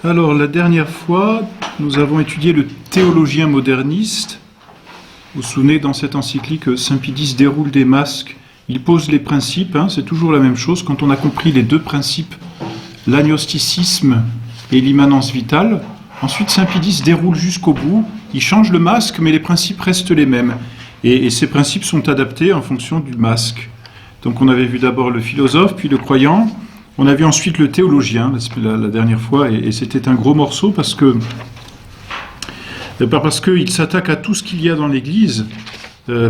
Alors, la dernière fois, nous avons étudié le théologien moderniste. Vous vous souvenez, dans cette encyclique, Saint Pie X déroule des masques. Il pose les principes, c'est toujours la même chose. Quand on a compris les deux principes, l'agnosticisme et l'immanence vitale, ensuite Saint Pie X déroule jusqu'au bout. Il change le masque, mais les principes restent les mêmes. Et ces principes sont adaptés en fonction du masque. Donc on avait vu d'abord le philosophe, puis le croyant. On a vu ensuite le théologien, la dernière fois, et c'était un gros morceau parce qu'il s'attaque à tout ce qu'il y a dans l'Église,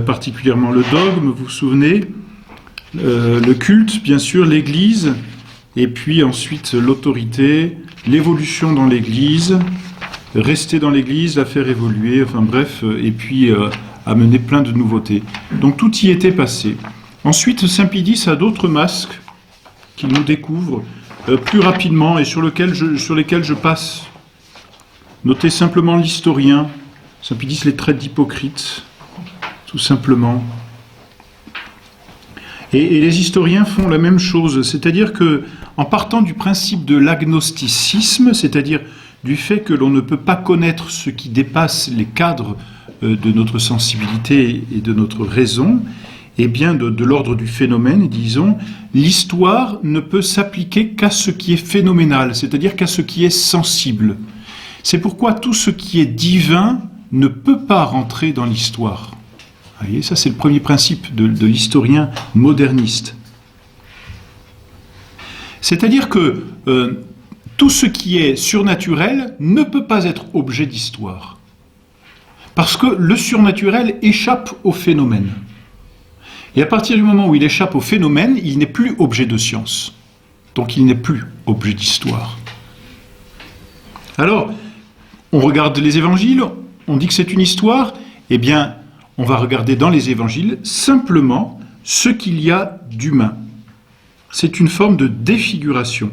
particulièrement le dogme, vous vous souvenez, le culte, bien sûr, l'Église, et puis ensuite l'autorité, l'évolution dans l'Église, rester dans l'Église, la faire évoluer, enfin bref, et puis amener plein de nouveautés. Donc tout y était passé. Ensuite, Saint Pie X a d'autres masques qu'il nous découvre plus rapidement et sur lesquels je passe. Notez simplement l'historien. Saint Pie X les traite d'hypocrites, tout simplement. Et les historiens font la même chose, c'est-à-dire que, en partant du principe de l'agnosticisme, c'est-à-dire du fait que l'on ne peut pas connaître ce qui dépasse les cadres de notre sensibilité et de notre raison, et bien de l'ordre du phénomène, disons, l'histoire ne peut s'appliquer qu'à ce qui est phénoménal, c'est-à-dire qu'à ce qui est sensible. C'est pourquoi tout ce qui est divin ne peut pas rentrer dans l'histoire. Vous voyez, ça c'est le premier principe de l'historien moderniste. C'est-à-dire que tout ce qui est surnaturel ne peut pas être objet d'histoire. Parce que le surnaturel échappe au phénomène. Et à partir du moment où il échappe au phénomène, il n'est plus objet de science. Donc il n'est plus objet d'histoire. Alors, on regarde les évangiles, on dit que c'est une histoire, eh bien, on va regarder dans les évangiles simplement ce qu'il y a d'humain. C'est une forme de défiguration.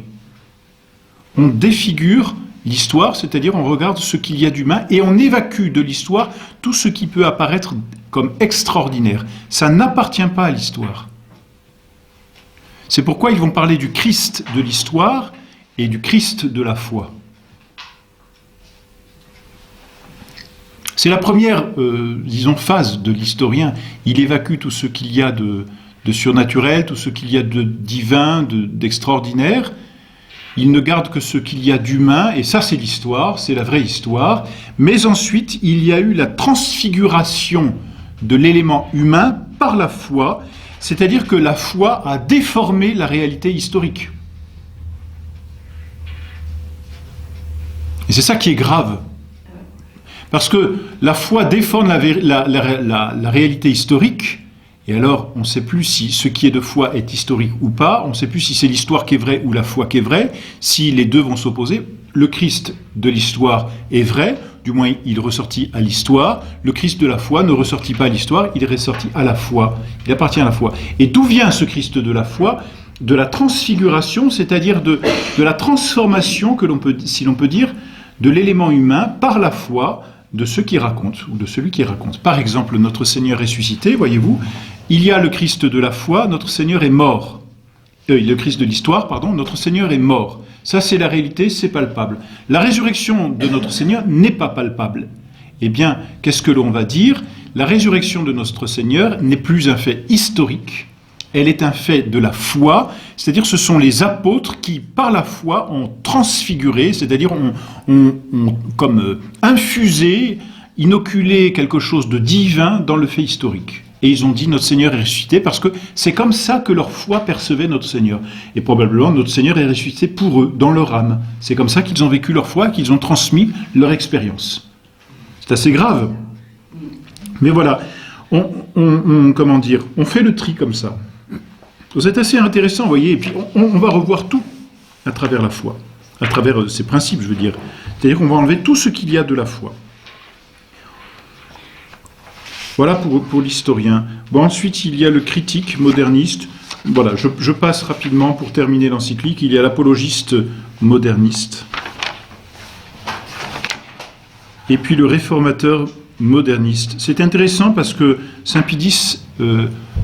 On défigure l'histoire, c'est-à-dire on regarde ce qu'il y a d'humain et on évacue de l'histoire tout ce qui peut apparaître comme extraordinaire. Ça n'appartient pas à l'histoire. C'est pourquoi ils vont parler du Christ de l'histoire et du Christ de la foi. C'est la première, phase de l'historien. Il évacue tout ce qu'il y a de surnaturel, tout ce qu'il y a de divin, d'extraordinaire. Il ne garde que ce qu'il y a d'humain, et ça c'est l'histoire, c'est la vraie histoire. Mais ensuite, il y a eu la transfiguration de l'élément humain par la foi, c'est-à-dire que la foi a déformé la réalité historique. Et c'est ça qui est grave. Parce que la foi déforme la réalité historique, et alors on ne sait plus si ce qui est de foi est historique ou pas, on ne sait plus si c'est l'histoire qui est vraie ou la foi qui est vraie, si les deux vont s'opposer. Le Christ de l'histoire est vrai, du moins il ressortit à l'histoire, le Christ de la foi ne ressortit pas à l'histoire, il est ressorti à la foi, il appartient à la foi. Et d'où vient ce Christ de la foi ? De la transfiguration, c'est-à-dire de la transformation, si l'on peut dire, de l'élément humain par la foi, de ceux qui racontent, ou de celui qui raconte. Par exemple, notre Seigneur ressuscité, voyez-vous, il y a le Christ de la foi, notre Seigneur est mort. Le Christ de l'histoire, pardon, notre Seigneur est mort. Ça, c'est la réalité, c'est palpable. La résurrection de notre Seigneur n'est pas palpable. Eh bien, qu'est-ce que l'on va dire ? La résurrection de notre Seigneur n'est plus un fait historique, elle est un fait de la foi, c'est-à-dire ce sont les apôtres qui, par la foi, ont transfiguré, c'est-à-dire ont comme infusé, inoculé quelque chose de divin dans le fait historique. Et ils ont dit notre Seigneur est ressuscité parce que c'est comme ça que leur foi percevait notre Seigneur. Et probablement notre Seigneur est ressuscité pour eux, dans leur âme. C'est comme ça qu'ils ont vécu leur foi, qu'ils ont transmis leur expérience. C'est assez grave. Mais voilà, on fait le tri comme ça. C'est assez intéressant, vous voyez, et puis on va revoir tout à travers la foi, à travers ces principes, je veux dire. C'est-à-dire qu'on va enlever tout ce qu'il y a de la foi. Voilà pour l'historien. Bon, ensuite, il y a le critique moderniste. Voilà, je passe rapidement pour terminer l'encyclique. Il y a l'apologiste moderniste. Et puis le réformateur moderniste. C'est intéressant parce que Saint Pie X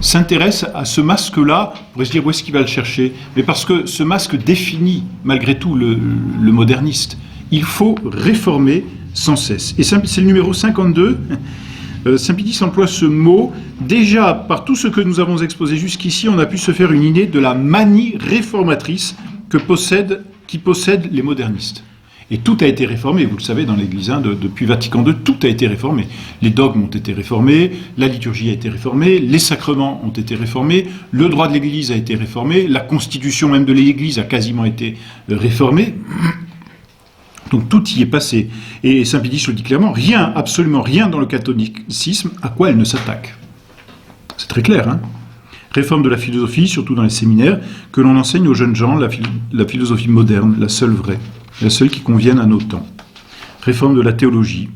s'intéresse à ce masque-là. On pourrait se dire où est-ce qu'il va le chercher, mais parce que ce masque définit malgré tout le moderniste. Il faut réformer sans cesse. Et c'est le numéro 52. Saint-Pédis emploie ce mot. Déjà, par tout ce que nous avons exposé jusqu'ici, on a pu se faire une idée de la manie réformatrice qui possèdent les modernistes. Et tout a été réformé, vous le savez, dans l'Église, depuis Vatican II, tout a été réformé. Les dogmes ont été réformés, la liturgie a été réformée, les sacrements ont été réformés, le droit de l'Église a été réformé, la constitution même de l'Église a quasiment été réformée. Donc tout y est passé. Et Saint-Pédis le dit clairement, rien, absolument rien dans le catholicisme à quoi elle ne s'attaque. C'est très clair, hein. Réforme de la philosophie, surtout dans les séminaires, que l'on enseigne aux jeunes gens la philosophie moderne, la seule vraie, la seule qui convienne à nos temps. Réforme de la théologie,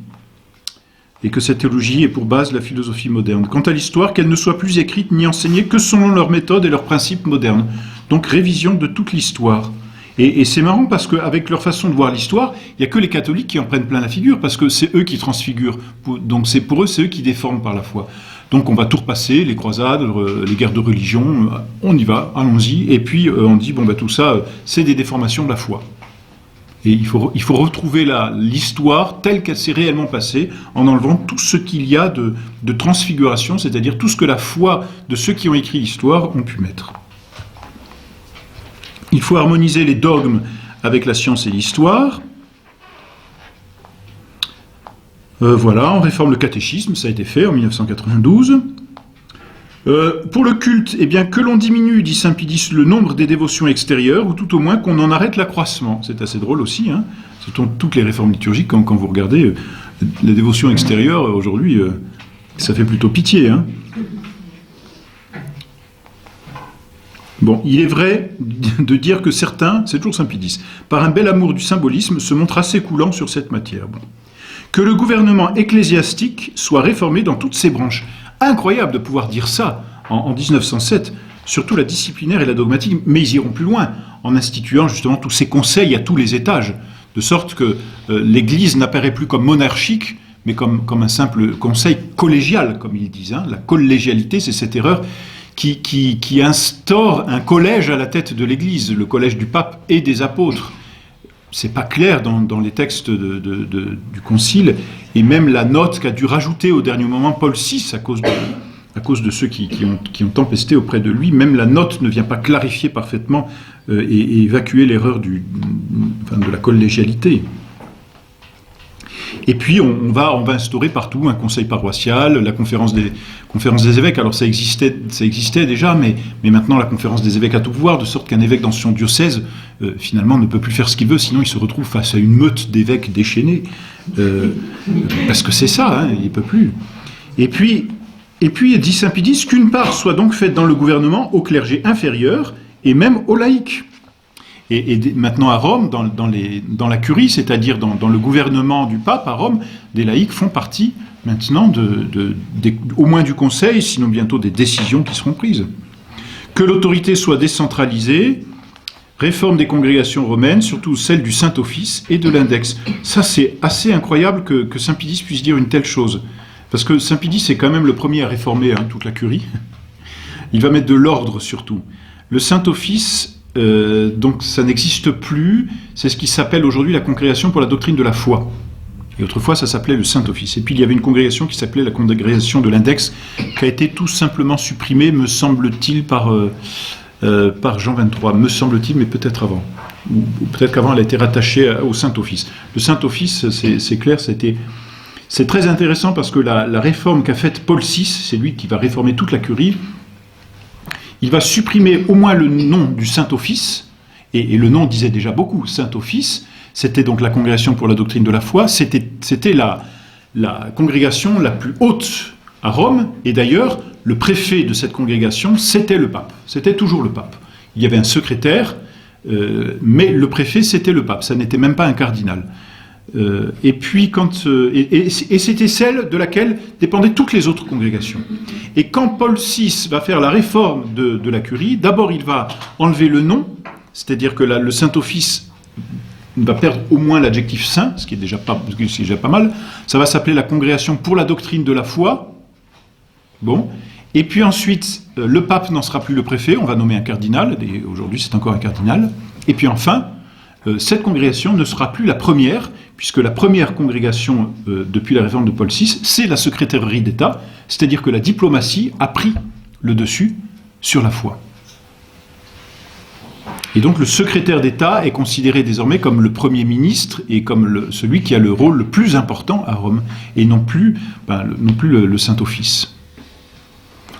et que cette théologie ait pour base la philosophie moderne. Quant à l'histoire, qu'elle ne soit plus écrite ni enseignée que selon leurs méthodes et leurs principes modernes. Donc révision de toute l'histoire. Et c'est marrant parce qu'avec leur façon de voir l'histoire, il n'y a que les catholiques qui en prennent plein la figure, parce que c'est eux qui transfigurent. Donc pour eux, c'est eux qui déforment par la foi. Donc on va tout repasser, les croisades, les guerres de religion, on y va, allons-y. Et puis on dit, tout ça, c'est des déformations de la foi. Et il faut retrouver l'histoire telle qu'elle s'est réellement passée, en enlevant tout ce qu'il y a de transfiguration, c'est-à-dire tout ce que la foi de ceux qui ont écrit l'histoire ont pu mettre. Il faut harmoniser les dogmes avec la science et l'histoire. Voilà, on réforme le catéchisme, ça a été fait en 1992. Pour le culte, que l'on diminue, dit Saint-Pédis, le nombre des dévotions extérieures, ou tout au moins qu'on en arrête l'accroissement. C'est assez drôle aussi, hein. Ce sont toutes les réformes liturgiques, quand vous regardez les dévotions extérieures, aujourd'hui, ça fait plutôt pitié, hein. Bon, il est vrai de dire que certains, c'est toujours Saint-Pédis, par un bel amour du symbolisme, se montrent assez coulants sur cette matière. Bon. Que le gouvernement ecclésiastique soit réformé dans toutes ses branches. Incroyable de pouvoir dire ça en 1907, surtout la disciplinaire et la dogmatique, mais ils iront plus loin, en instituant justement tous ces conseils à tous les étages, de sorte que l'Église n'apparaît plus comme monarchique, mais comme un simple conseil collégial, comme ils disent. Hein. La collégialité, c'est cette erreur qui instaure un collège à la tête de l'Église, le collège du pape et des apôtres. C'est pas clair dans les textes du Concile, et même la note qu'a dû rajouter au dernier moment Paul VI à cause de ceux qui ont tempesté auprès de lui, même la note ne vient pas clarifier parfaitement et évacuer l'erreur de la collégialité. Et puis on va instaurer partout un conseil paroissial, la conférence des évêques. Alors ça existait déjà, mais maintenant la conférence des évêques a tout pouvoir, de sorte qu'un évêque dans son diocèse, finalement, ne peut plus faire ce qu'il veut, sinon il se retrouve face à une meute d'évêques déchaînés. Parce que c'est ça, hein, il ne peut plus. Et puis, dit Saint-Pédis, qu'une part soit donc faite dans le gouvernement au clergé inférieur et même aux laïcs. Et maintenant à Rome, dans la curie, c'est-à-dire dans le gouvernement du pape à Rome, des laïcs font partie maintenant au moins du conseil, sinon bientôt des décisions qui seront prises. Que l'autorité soit décentralisée, réforme des congrégations romaines, surtout celle du Saint-Office et de l'index. Ça, c'est assez incroyable que Saint-Pédis puisse dire une telle chose. Parce que Saint-Pédis est quand même le premier à réformer toute la curie. Il va mettre de l'ordre surtout. Le Saint-Office... donc ça n'existe plus, c'est ce qui s'appelle aujourd'hui la congrégation pour la doctrine de la foi. Et autrefois ça s'appelait le Saint-Office. Et puis il y avait une congrégation qui s'appelait la congrégation de l'index, qui a été tout simplement supprimée, me semble-t-il, par Jean XXIII, me semble-t-il, mais peut-être avant. Ou peut-être qu'avant elle a été rattachée au Saint-Office. Le Saint-Office, c'est clair, c'est très intéressant parce que la réforme qu'a faite Paul VI, c'est lui qui va réformer toute la curie. Il va supprimer au moins le nom du Saint-Office, et le nom disait déjà beaucoup. Saint-Office, c'était donc la congrégation pour la doctrine de la foi, c'était la congrégation la plus haute à Rome, et d'ailleurs, le préfet de cette congrégation, c'était le pape, c'était toujours le pape. Il y avait un secrétaire, mais le préfet, c'était le pape, ça n'était même pas un cardinal. Et puis c'était celle de laquelle dépendaient toutes les autres congrégations. Et quand Paul VI va faire la réforme de la curie, d'abord il va enlever le nom, c'est-à-dire que le Saint-Office va perdre au moins l'adjectif saint, ce qui est déjà pas mal. Ça va s'appeler la congrégation pour la doctrine de la foi. Bon. Et puis ensuite, le pape n'en sera plus le préfet, on va nommer un cardinal, et aujourd'hui c'est encore un cardinal. Et puis enfin, cette congrégation ne sera plus la première, puisque la première congrégation depuis la réforme de Paul VI, c'est la secrétairerie d'État, c'est-à-dire que la diplomatie a pris le dessus sur la foi. Et donc le secrétaire d'État est considéré désormais comme le Premier ministre et comme celui qui a le rôle le plus important à Rome, et non plus le Saint-Office.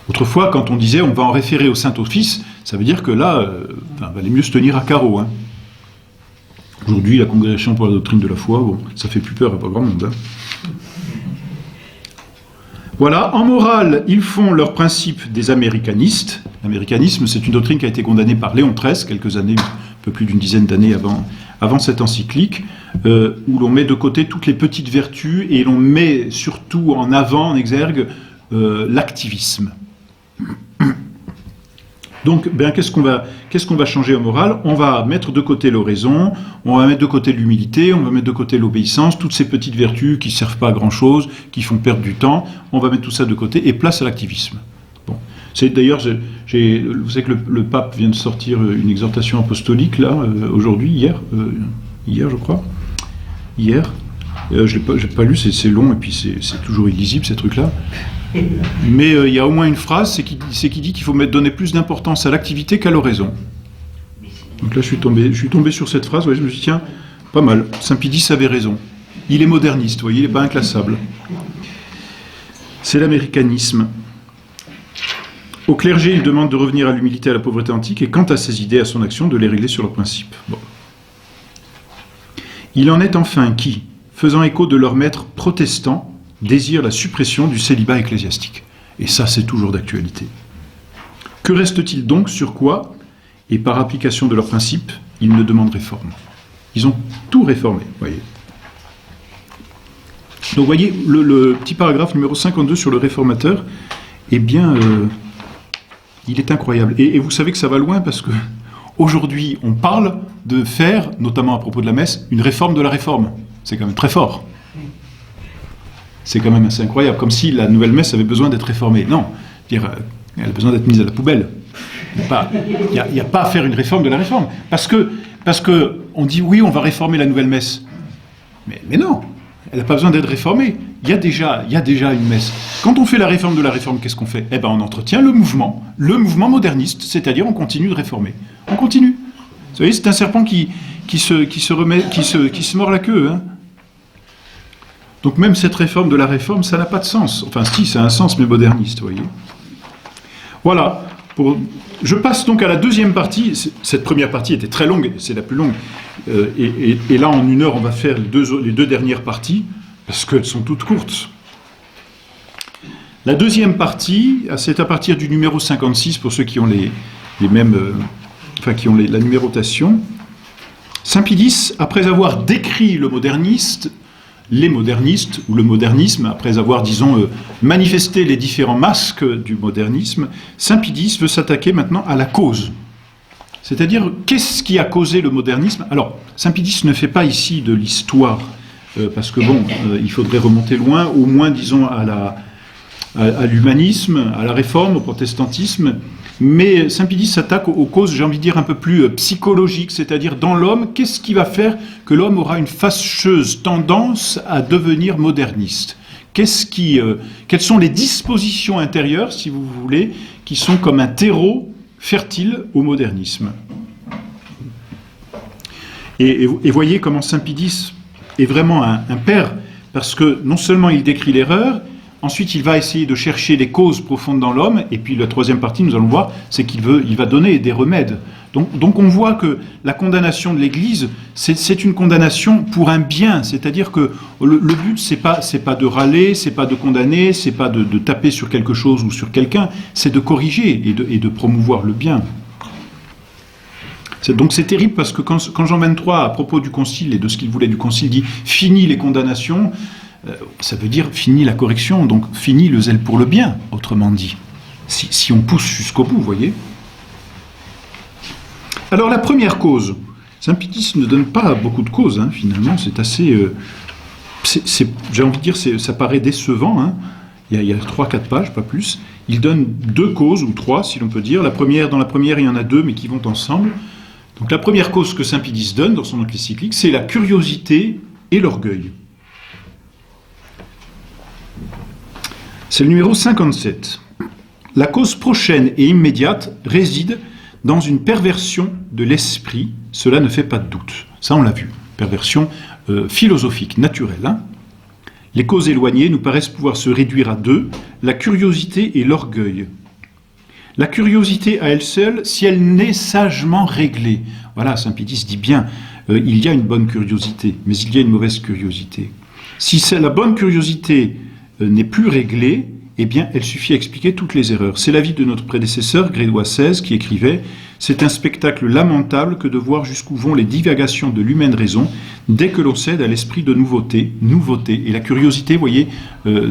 Autrefois, quand on disait on va en référer au Saint-Office, ça veut dire que là, valait mieux se tenir à carreau. Hein. Aujourd'hui, la Congrégation pour la doctrine de la foi, bon, ça fait plus peur à pas grand monde. Hein. Voilà, en morale, ils font leur principe des américanistes. L'américanisme, c'est une doctrine qui a été condamnée par Léon XIII, quelques années, un peu plus d'une dizaine d'années avant cette encyclique, où l'on met de côté toutes les petites vertus et l'on met surtout en avant, en exergue, l'activisme. Donc, qu'est-ce qu'on va changer en morale? On va mettre de côté l'oraison, on va mettre de côté l'humilité, on va mettre de côté l'obéissance, toutes ces petites vertus qui ne servent pas à grand-chose, qui font perdre du temps, on va mettre tout ça de côté et place à l'activisme. Bon. C'est d'ailleurs, vous savez que le pape vient de sortir une exhortation apostolique, là, aujourd'hui, hier, je crois. Hier. Je l'ai pas lu, c'est long et puis c'est toujours illisible, ces trucs-là. Mais il y a au moins une phrase, c'est qui dit qu'il faut donner plus d'importance à l'activité qu'à l'oraison. Donc là, je suis tombé sur cette phrase, ouais, je me suis dit, tiens, pas mal, Saint Pie X avait raison. Il est moderniste, vous voyez, il n'est pas inclassable. C'est l'américanisme. Au clergé, il demande de revenir à l'humilité et à la pauvreté antique, et quant à ses idées et à son action, de les régler sur leurs principes. Bon. Il en est enfin qui, faisant écho de leur maître protestant, désirent la suppression du célibat ecclésiastique. Et ça, c'est toujours d'actualité. Que reste-t-il donc sur quoi, et par application de leurs principes, ils ne demandent réforme? Ils ont tout réformé, voyez. Donc, voyez, le petit paragraphe numéro 52 sur le réformateur, eh bien, il est incroyable. Et vous savez que ça va loin parce que aujourd'hui, on parle de faire, notamment à propos de la messe, une réforme de la réforme. C'est quand même très fort. C'est quand même assez incroyable, comme si la nouvelle messe avait besoin d'être réformée. Non, elle a besoin d'être mise à la poubelle. Il n'y a pas à faire une réforme de la réforme. Parce que on dit oui, on va réformer la nouvelle messe. Mais non, elle n'a pas besoin d'être réformée. Il y a déjà une messe. Quand on fait la réforme de la réforme, qu'est-ce qu'on fait? On entretient le mouvement moderniste, c'est-à-dire on continue de réformer. On continue. Vous savez, c'est un serpent qui se mord la queue, hein. Donc même cette réforme de la réforme, ça n'a pas de sens. Enfin si, ça a un sens, mais moderniste, vous voyez. Voilà. Je passe donc à la deuxième partie. Cette première partie était très longue, c'est la plus longue. Et là, en une heure, on va faire les deux dernières parties, parce qu'elles sont toutes courtes. La deuxième partie, c'est à partir du numéro 56, pour ceux qui ont les mêmes... qui ont la numérotation. Saint Pie X, après avoir décrit les modernistes, ou le modernisme, après avoir, disons, manifesté les différents masques du modernisme, Saint Pie X veut s'attaquer maintenant à la cause. C'est-à-dire, qu'est-ce qui a causé le modernisme? Alors, Saint Pie X ne fait pas ici de l'histoire, parce que il faudrait remonter loin, au moins, disons, à l'humanisme, à la réforme, au protestantisme, mais Saint Pie X s'attaque aux causes, j'ai envie de dire, un peu plus psychologiques, c'est-à-dire dans l'homme, qu'est-ce qui va faire que l'homme aura une fâcheuse tendance à devenir moderniste? Quelles sont les dispositions intérieures, si vous voulez, qui sont comme un terreau fertile au modernisme? Et voyez comment Saint Pie X est vraiment un père, parce que non seulement il décrit l'erreur, ensuite, il va essayer de chercher les causes profondes dans l'homme, et puis la troisième partie, nous allons voir, c'est qu'il va donner des remèdes. Donc on voit que la condamnation de l'Église, c'est une condamnation pour un bien, c'est-à-dire que le but, c'est pas de râler, c'est pas de condamner, c'est pas de taper sur quelque chose ou sur quelqu'un, c'est de corriger et de promouvoir le bien. Donc c'est terrible parce que quand Jean XXIII, à propos du Concile et de ce qu'il voulait du Concile, dit « fini les condamnations », ça veut dire fini la correction, donc fini le zèle pour le bien, autrement dit. Si on pousse jusqu'au bout, vous voyez. Alors la première cause, Saint Pie X ne donne pas beaucoup de causes, hein, finalement, c'est assez... j'ai envie de dire, ça paraît décevant, hein. Il y a 3-4 pages, pas plus. Il donne 2 causes, ou 3, si l'on peut dire. Dans la première, il y en a 2, mais qui vont ensemble. Donc la première cause que saint Pie X donne dans son encyclique, c'est la curiosité et l'orgueil. C'est le numéro 57. La cause prochaine et immédiate réside dans une perversion de l'esprit, cela ne fait pas de doute. Ça, on l'a vu. Perversion philosophique, naturelle. Hein. Les causes éloignées nous paraissent pouvoir se réduire à deux, la curiosité et l'orgueil. La curiosité à elle seule, si elle n'est sagement réglée. Voilà, saint Pie X dit bien, il y a une bonne curiosité, mais il y a une mauvaise curiosité. Si la bonne curiosité n'est plus réglée, eh bien, elle suffit à expliquer toutes les erreurs. C'est l'avis de notre prédécesseur, Grégoire XVI, qui écrivait « C'est un spectacle lamentable que de voir jusqu'où vont les divagations de l'humaine raison dès que l'on cède à l'esprit de nouveauté. » Nouveauté. Et la curiosité, vous voyez,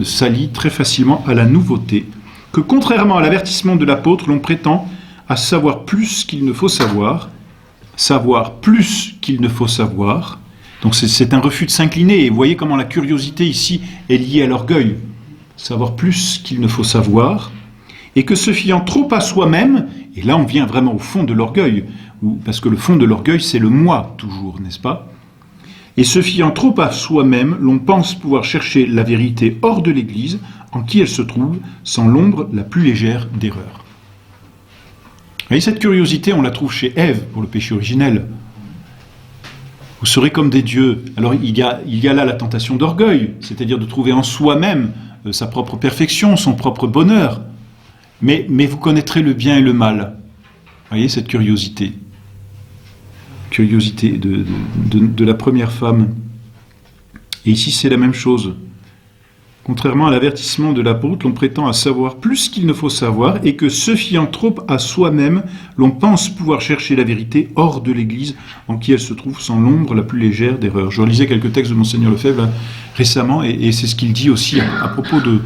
s'allie très facilement à la nouveauté. Que contrairement à l'avertissement de l'apôtre, l'on prétend à savoir plus qu'il ne faut savoir plus qu'il ne faut savoir. Donc c'est un refus de s'incliner. Et vous voyez comment la curiosité ici est liée à l'orgueil. Savoir plus qu'il ne faut savoir, et que se fiant trop à soi-même, et là on vient vraiment au fond de l'orgueil, parce que le fond de l'orgueil c'est le moi toujours, n'est-ce pas? Et se fiant trop à soi-même, l'on pense pouvoir chercher la vérité hors de l'Église, en qui elle se trouve, sans l'ombre la plus légère d'erreur. Vous voyez, cette curiosité, on la trouve chez Ève, pour le péché originel. Vous serez comme des dieux. Alors il y a là la tentation d'orgueil, c'est-à-dire de trouver en soi-même sa propre perfection, son propre bonheur. Mais vous connaîtrez le bien et le mal. Vous voyez, cette curiosité. Curiosité de la première femme. Et ici, c'est la même chose. Contrairement à l'avertissement de l'apôtre, l'on prétend à savoir plus qu'il ne faut savoir, et que se fiant trop à soi-même, l'on pense pouvoir chercher la vérité hors de l'Église, en qui elle se trouve sans l'ombre la plus légère d'erreur. Je relisais quelques textes de Monseigneur Lefebvre là, récemment, et c'est ce qu'il dit aussi à propos de,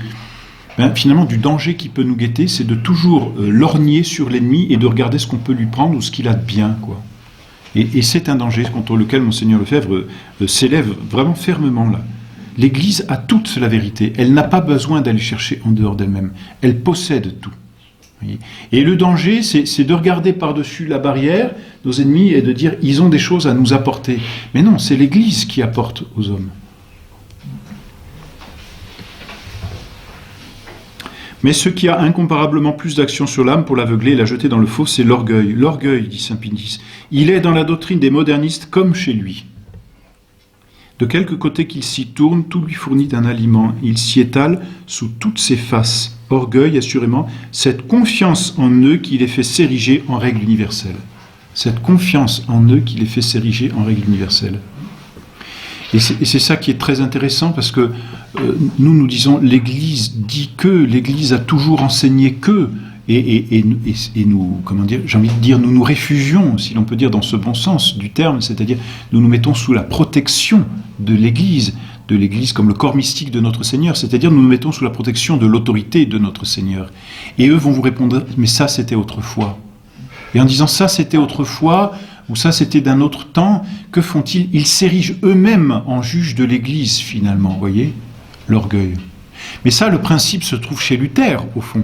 finalement, du danger qui peut nous guetter, c'est de toujours lorgner sur l'ennemi et de regarder ce qu'on peut lui prendre ou ce qu'il a de bien, quoi. Et c'est un danger contre lequel Monseigneur Lefebvre s'élève vraiment fermement là. L'Église a toute la vérité. Elle n'a pas besoin d'aller chercher en dehors d'elle-même. Elle possède tout. Voyez. Et le danger, c'est de regarder par-dessus la barrière nos ennemis et de dire ils ont des choses à nous apporter. Mais non, c'est l'Église qui apporte aux hommes. Mais ce qui a incomparablement plus d'action sur l'âme pour l'aveugler et la jeter dans le faux, c'est l'orgueil. L'orgueil, dit saint Pie X, il est dans la doctrine des modernistes comme chez lui. De quelque côté qu'il s'y tourne, tout lui fournit un aliment. Il s'y étale sous toutes ses faces. Orgueil, assurément, cette confiance en eux qui les fait s'ériger en règle universelle. Cette confiance en eux qui les fait s'ériger en règle universelle. Et c'est ça qui est très intéressant, parce que nous disons, l'Église dit que, l'Église a toujours enseigné que, et nous, comment dire, j'ai envie de dire, nous nous réfugions, si l'on peut dire dans ce bon sens du terme, c'est-à-dire nous nous mettons sous la protection de l'Église comme le corps mystique de notre Seigneur, c'est-à-dire nous nous mettons sous la protection de l'autorité de notre Seigneur. Et eux vont vous répondre, mais ça c'était autrefois. Et en disant ça c'était autrefois, ou ça c'était d'un autre temps, que font-ils? Ils s'érigent eux-mêmes en juges de l'Église finalement, vous voyez, l'orgueil. Mais ça, le principe se trouve chez Luther, au fond.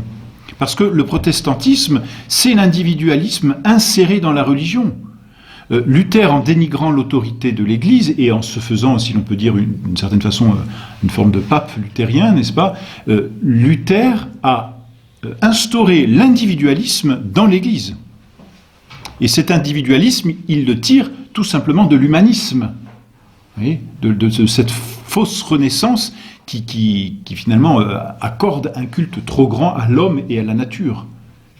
Parce que le protestantisme, c'est l'individualisme inséré dans la religion. Luther, en dénigrant l'autorité de l'Église, et en se faisant, si l'on peut dire d'une certaine façon, une forme de pape luthérien, n'est-ce pas, Luther a instauré l'individualisme dans l'Église. Et cet individualisme, il le tire tout simplement de l'humanisme, vous voyez, de cette fausse renaissance qui finalement accorde un culte trop grand à l'homme et à la nature.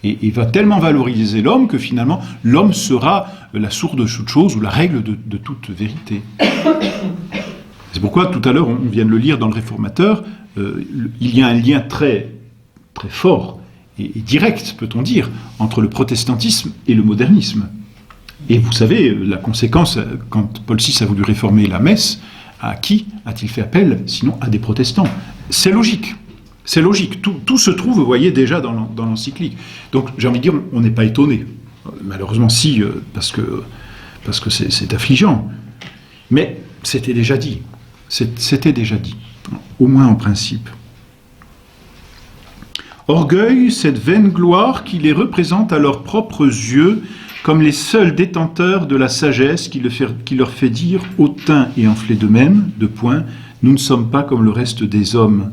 Et va tellement valoriser l'homme que finalement l'homme sera la source de toute chose ou la règle de toute vérité. C'est pourquoi tout à l'heure, on vient de le lire dans le Réformateur, il y a un lien très, très fort et direct, peut-on dire, entre le protestantisme et le modernisme. Et vous savez, la conséquence, quand Paul VI a voulu réformer la messe, à qui a-t-il fait appel, sinon à des protestants? C'est logique. C'est logique. Tout se trouve, vous voyez, déjà dans l'encyclique. Donc, j'ai envie de dire, on n'est pas étonné. Malheureusement, si, parce que c'est affligeant. Mais c'était déjà dit. C'était déjà dit. Au moins en principe. Orgueil, cette vaine gloire qui les représente à leurs propres yeux comme les seuls détenteurs de la sagesse qui leur fait dire, hautain et enflé d'eux-mêmes, de point, nous ne sommes pas comme le reste des hommes.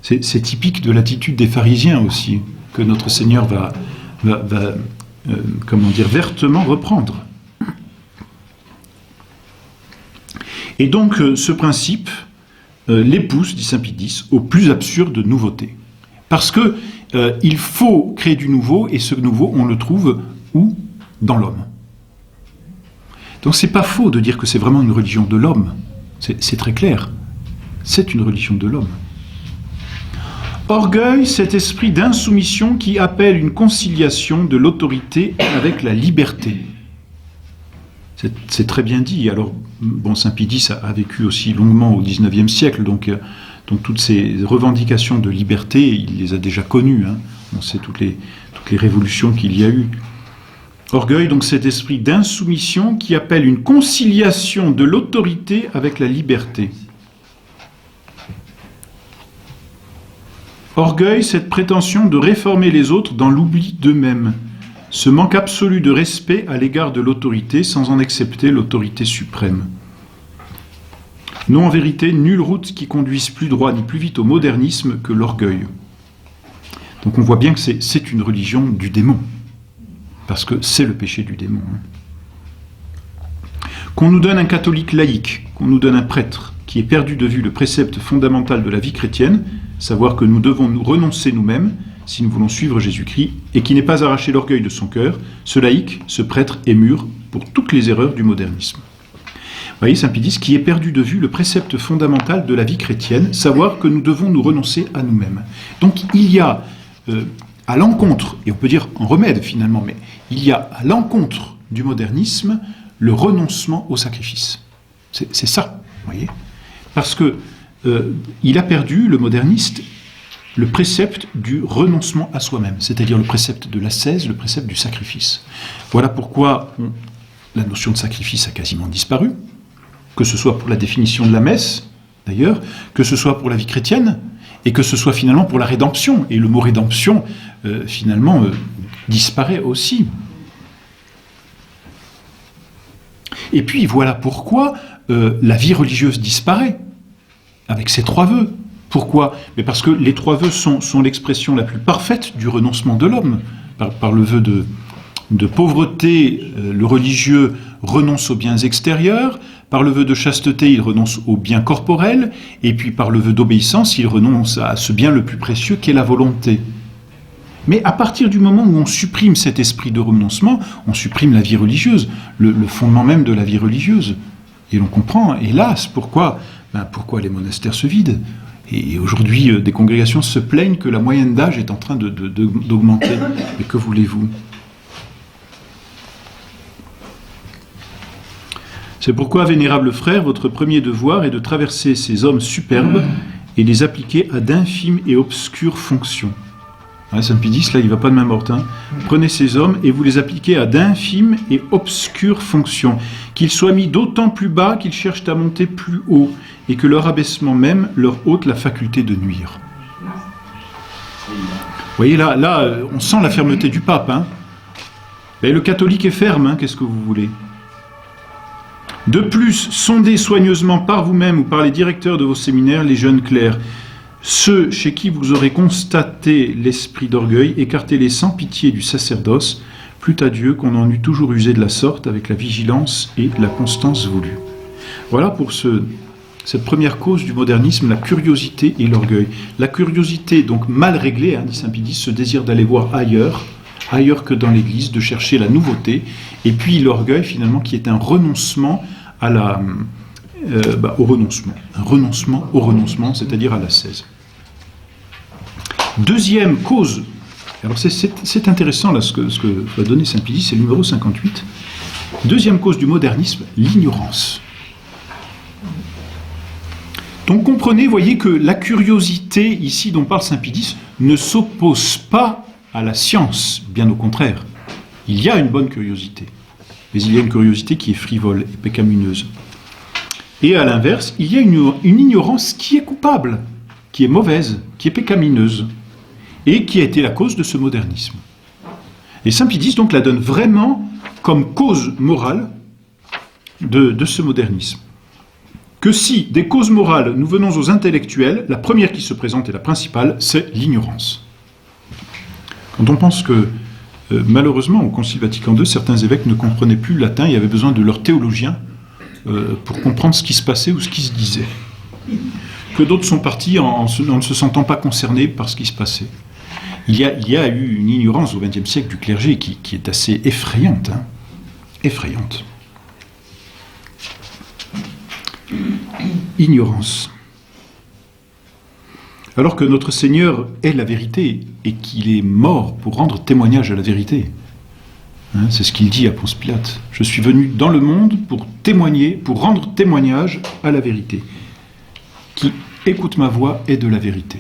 C'est typique de l'attitude des pharisiens aussi, que notre Seigneur va vertement reprendre. Et donc, ce principe les pousse, dit saint Pie X, au plus absurde nouveauté. Parce que il faut créer du nouveau, et ce nouveau, on le trouve où ? Dans l'homme. Donc c'est pas faux de dire que c'est vraiment une religion de l'homme. C'est très clair. C'est une religion de l'homme. Orgueil, cet esprit d'insoumission qui appelle une conciliation de l'autorité avec la liberté. C'est très bien dit. Alors, bon, saint Pie X a vécu aussi longuement au XIXe siècle, donc toutes ces revendications de liberté, il les a déjà connues. Hein. On sait toutes les révolutions qu'il y a eu. Orgueil, donc cet esprit d'insoumission qui appelle une conciliation de l'autorité avec la liberté. Orgueil, cette prétention de réformer les autres dans l'oubli d'eux-mêmes. Ce manque absolu de respect à l'égard de l'autorité sans en accepter l'autorité suprême. Non, en vérité, nulle route qui conduise plus droit ni plus vite au modernisme que l'orgueil. Donc on voit bien que c'est une religion du démon, parce que c'est le péché du démon. Qu'on nous donne un catholique laïque, qu'on nous donne un prêtre qui ait perdu de vue le précepte fondamental de la vie chrétienne, savoir que nous devons nous renoncer nous-mêmes si nous voulons suivre Jésus-Christ, et qui n'ait pas arraché l'orgueil de son cœur, ce laïc, ce prêtre est mûr pour toutes les erreurs du modernisme. Vous voyez, saint Pie X, qui ait perdu de vue le précepte fondamental de la vie chrétienne, savoir que nous devons nous renoncer à nous-mêmes. Donc il y a à l'encontre, et on peut dire en remède finalement, mais il y a à l'encontre du modernisme le renoncement au sacrifice. C'est ça, vous voyez ? Parce que il a perdu, le moderniste, le précepte du renoncement à soi-même, c'est-à-dire le précepte de l'ascèse, le précepte du sacrifice. Voilà pourquoi la notion de sacrifice a quasiment disparu, que ce soit pour la définition de la messe, d'ailleurs, que ce soit pour la vie chrétienne, et que ce soit finalement pour la rédemption. Et le mot rédemption, finalement, disparaît aussi. Et puis, voilà pourquoi la vie religieuse disparaît, avec ces 3 vœux. Pourquoi ? Mais parce que les 3 vœux sont l'expression la plus parfaite du renoncement de l'homme. Par le vœu de pauvreté, le religieux renonce aux biens extérieurs. Par le vœu de chasteté, il renonce aux biens corporels. Et puis par le vœu d'obéissance, il renonce à ce bien le plus précieux qu'est la volonté. Mais à partir du moment où on supprime cet esprit de renoncement, on supprime la vie religieuse, le fondement même de la vie religieuse. Et l'on comprend, hélas, pourquoi les monastères se vident. Et aujourd'hui, des congrégations se plaignent que la moyenne d'âge est en train d'augmenter. Mais que voulez-vous ? C'est pourquoi, vénérable frère, votre premier devoir est de traverser ces hommes superbes et les appliquer à d'infimes et obscures fonctions. Saint Pie X, là, il ne va pas de main morte. Prenez ces hommes et vous les appliquez à d'infimes et obscures fonctions, qu'ils soient mis d'autant plus bas qu'ils cherchent à monter plus haut, et que leur abaissement même leur ôte la faculté de nuire. Vous voyez, là, on sent la fermeté du pape. Et le catholique est ferme, qu'est-ce que vous voulez ? De plus, sondez soigneusement par vous-même ou par les directeurs de vos séminaires les jeunes clercs. Ceux chez qui vous aurez constaté l'esprit d'orgueil, écartez-les sans pitié du sacerdoce, plût à Dieu qu'on en eût toujours usé de la sorte avec la vigilance et la constance voulue. Voilà pour cette première cause du modernisme, la curiosité et l'orgueil. La curiosité, donc mal réglée, dit saint Pie X, ce désir d'aller voir ailleurs que dans l'Église, de chercher la nouveauté, et puis l'orgueil finalement qui est un renoncement au renoncement. Un renoncement au renoncement, c'est-à-dire à l'ascèse. Deuxième cause, alors c'est intéressant là ce que va donner saint Pie X, c'est le numéro 58. Deuxième cause du modernisme, l'ignorance. Donc comprenez, voyez que la curiosité ici dont parle saint Pie X ne s'oppose pas à la science, bien au contraire. Il y a une bonne curiosité, mais il y a une curiosité qui est frivole et pécamineuse. Et à l'inverse, il y a une ignorance qui est coupable, qui est mauvaise, qui est pécamineuse, et qui a été la cause de ce modernisme. Et saint Pie X donc la donne vraiment comme cause morale de ce modernisme. Que si des causes morales nous venons aux intellectuels, la première qui se présente et la principale, c'est l'ignorance. Quand on pense que malheureusement au Concile Vatican II, certains évêques ne comprenaient plus le latin, il y avait besoin de leurs théologiens pour comprendre ce qui se passait ou ce qui se disait. Que d'autres sont partis en ne se sentant pas concernés par ce qui se passait. Il y a eu une ignorance au XXe siècle du clergé qui est assez effrayante. Hein, effrayante. Ignorance. Alors que notre Seigneur est la vérité et qu'il est mort pour rendre témoignage à la vérité. Hein, c'est ce qu'il dit à Ponce Pilate. Je suis venu dans le monde pour témoigner, pour rendre témoignage à la vérité. Qui écoute ma voix est de la vérité.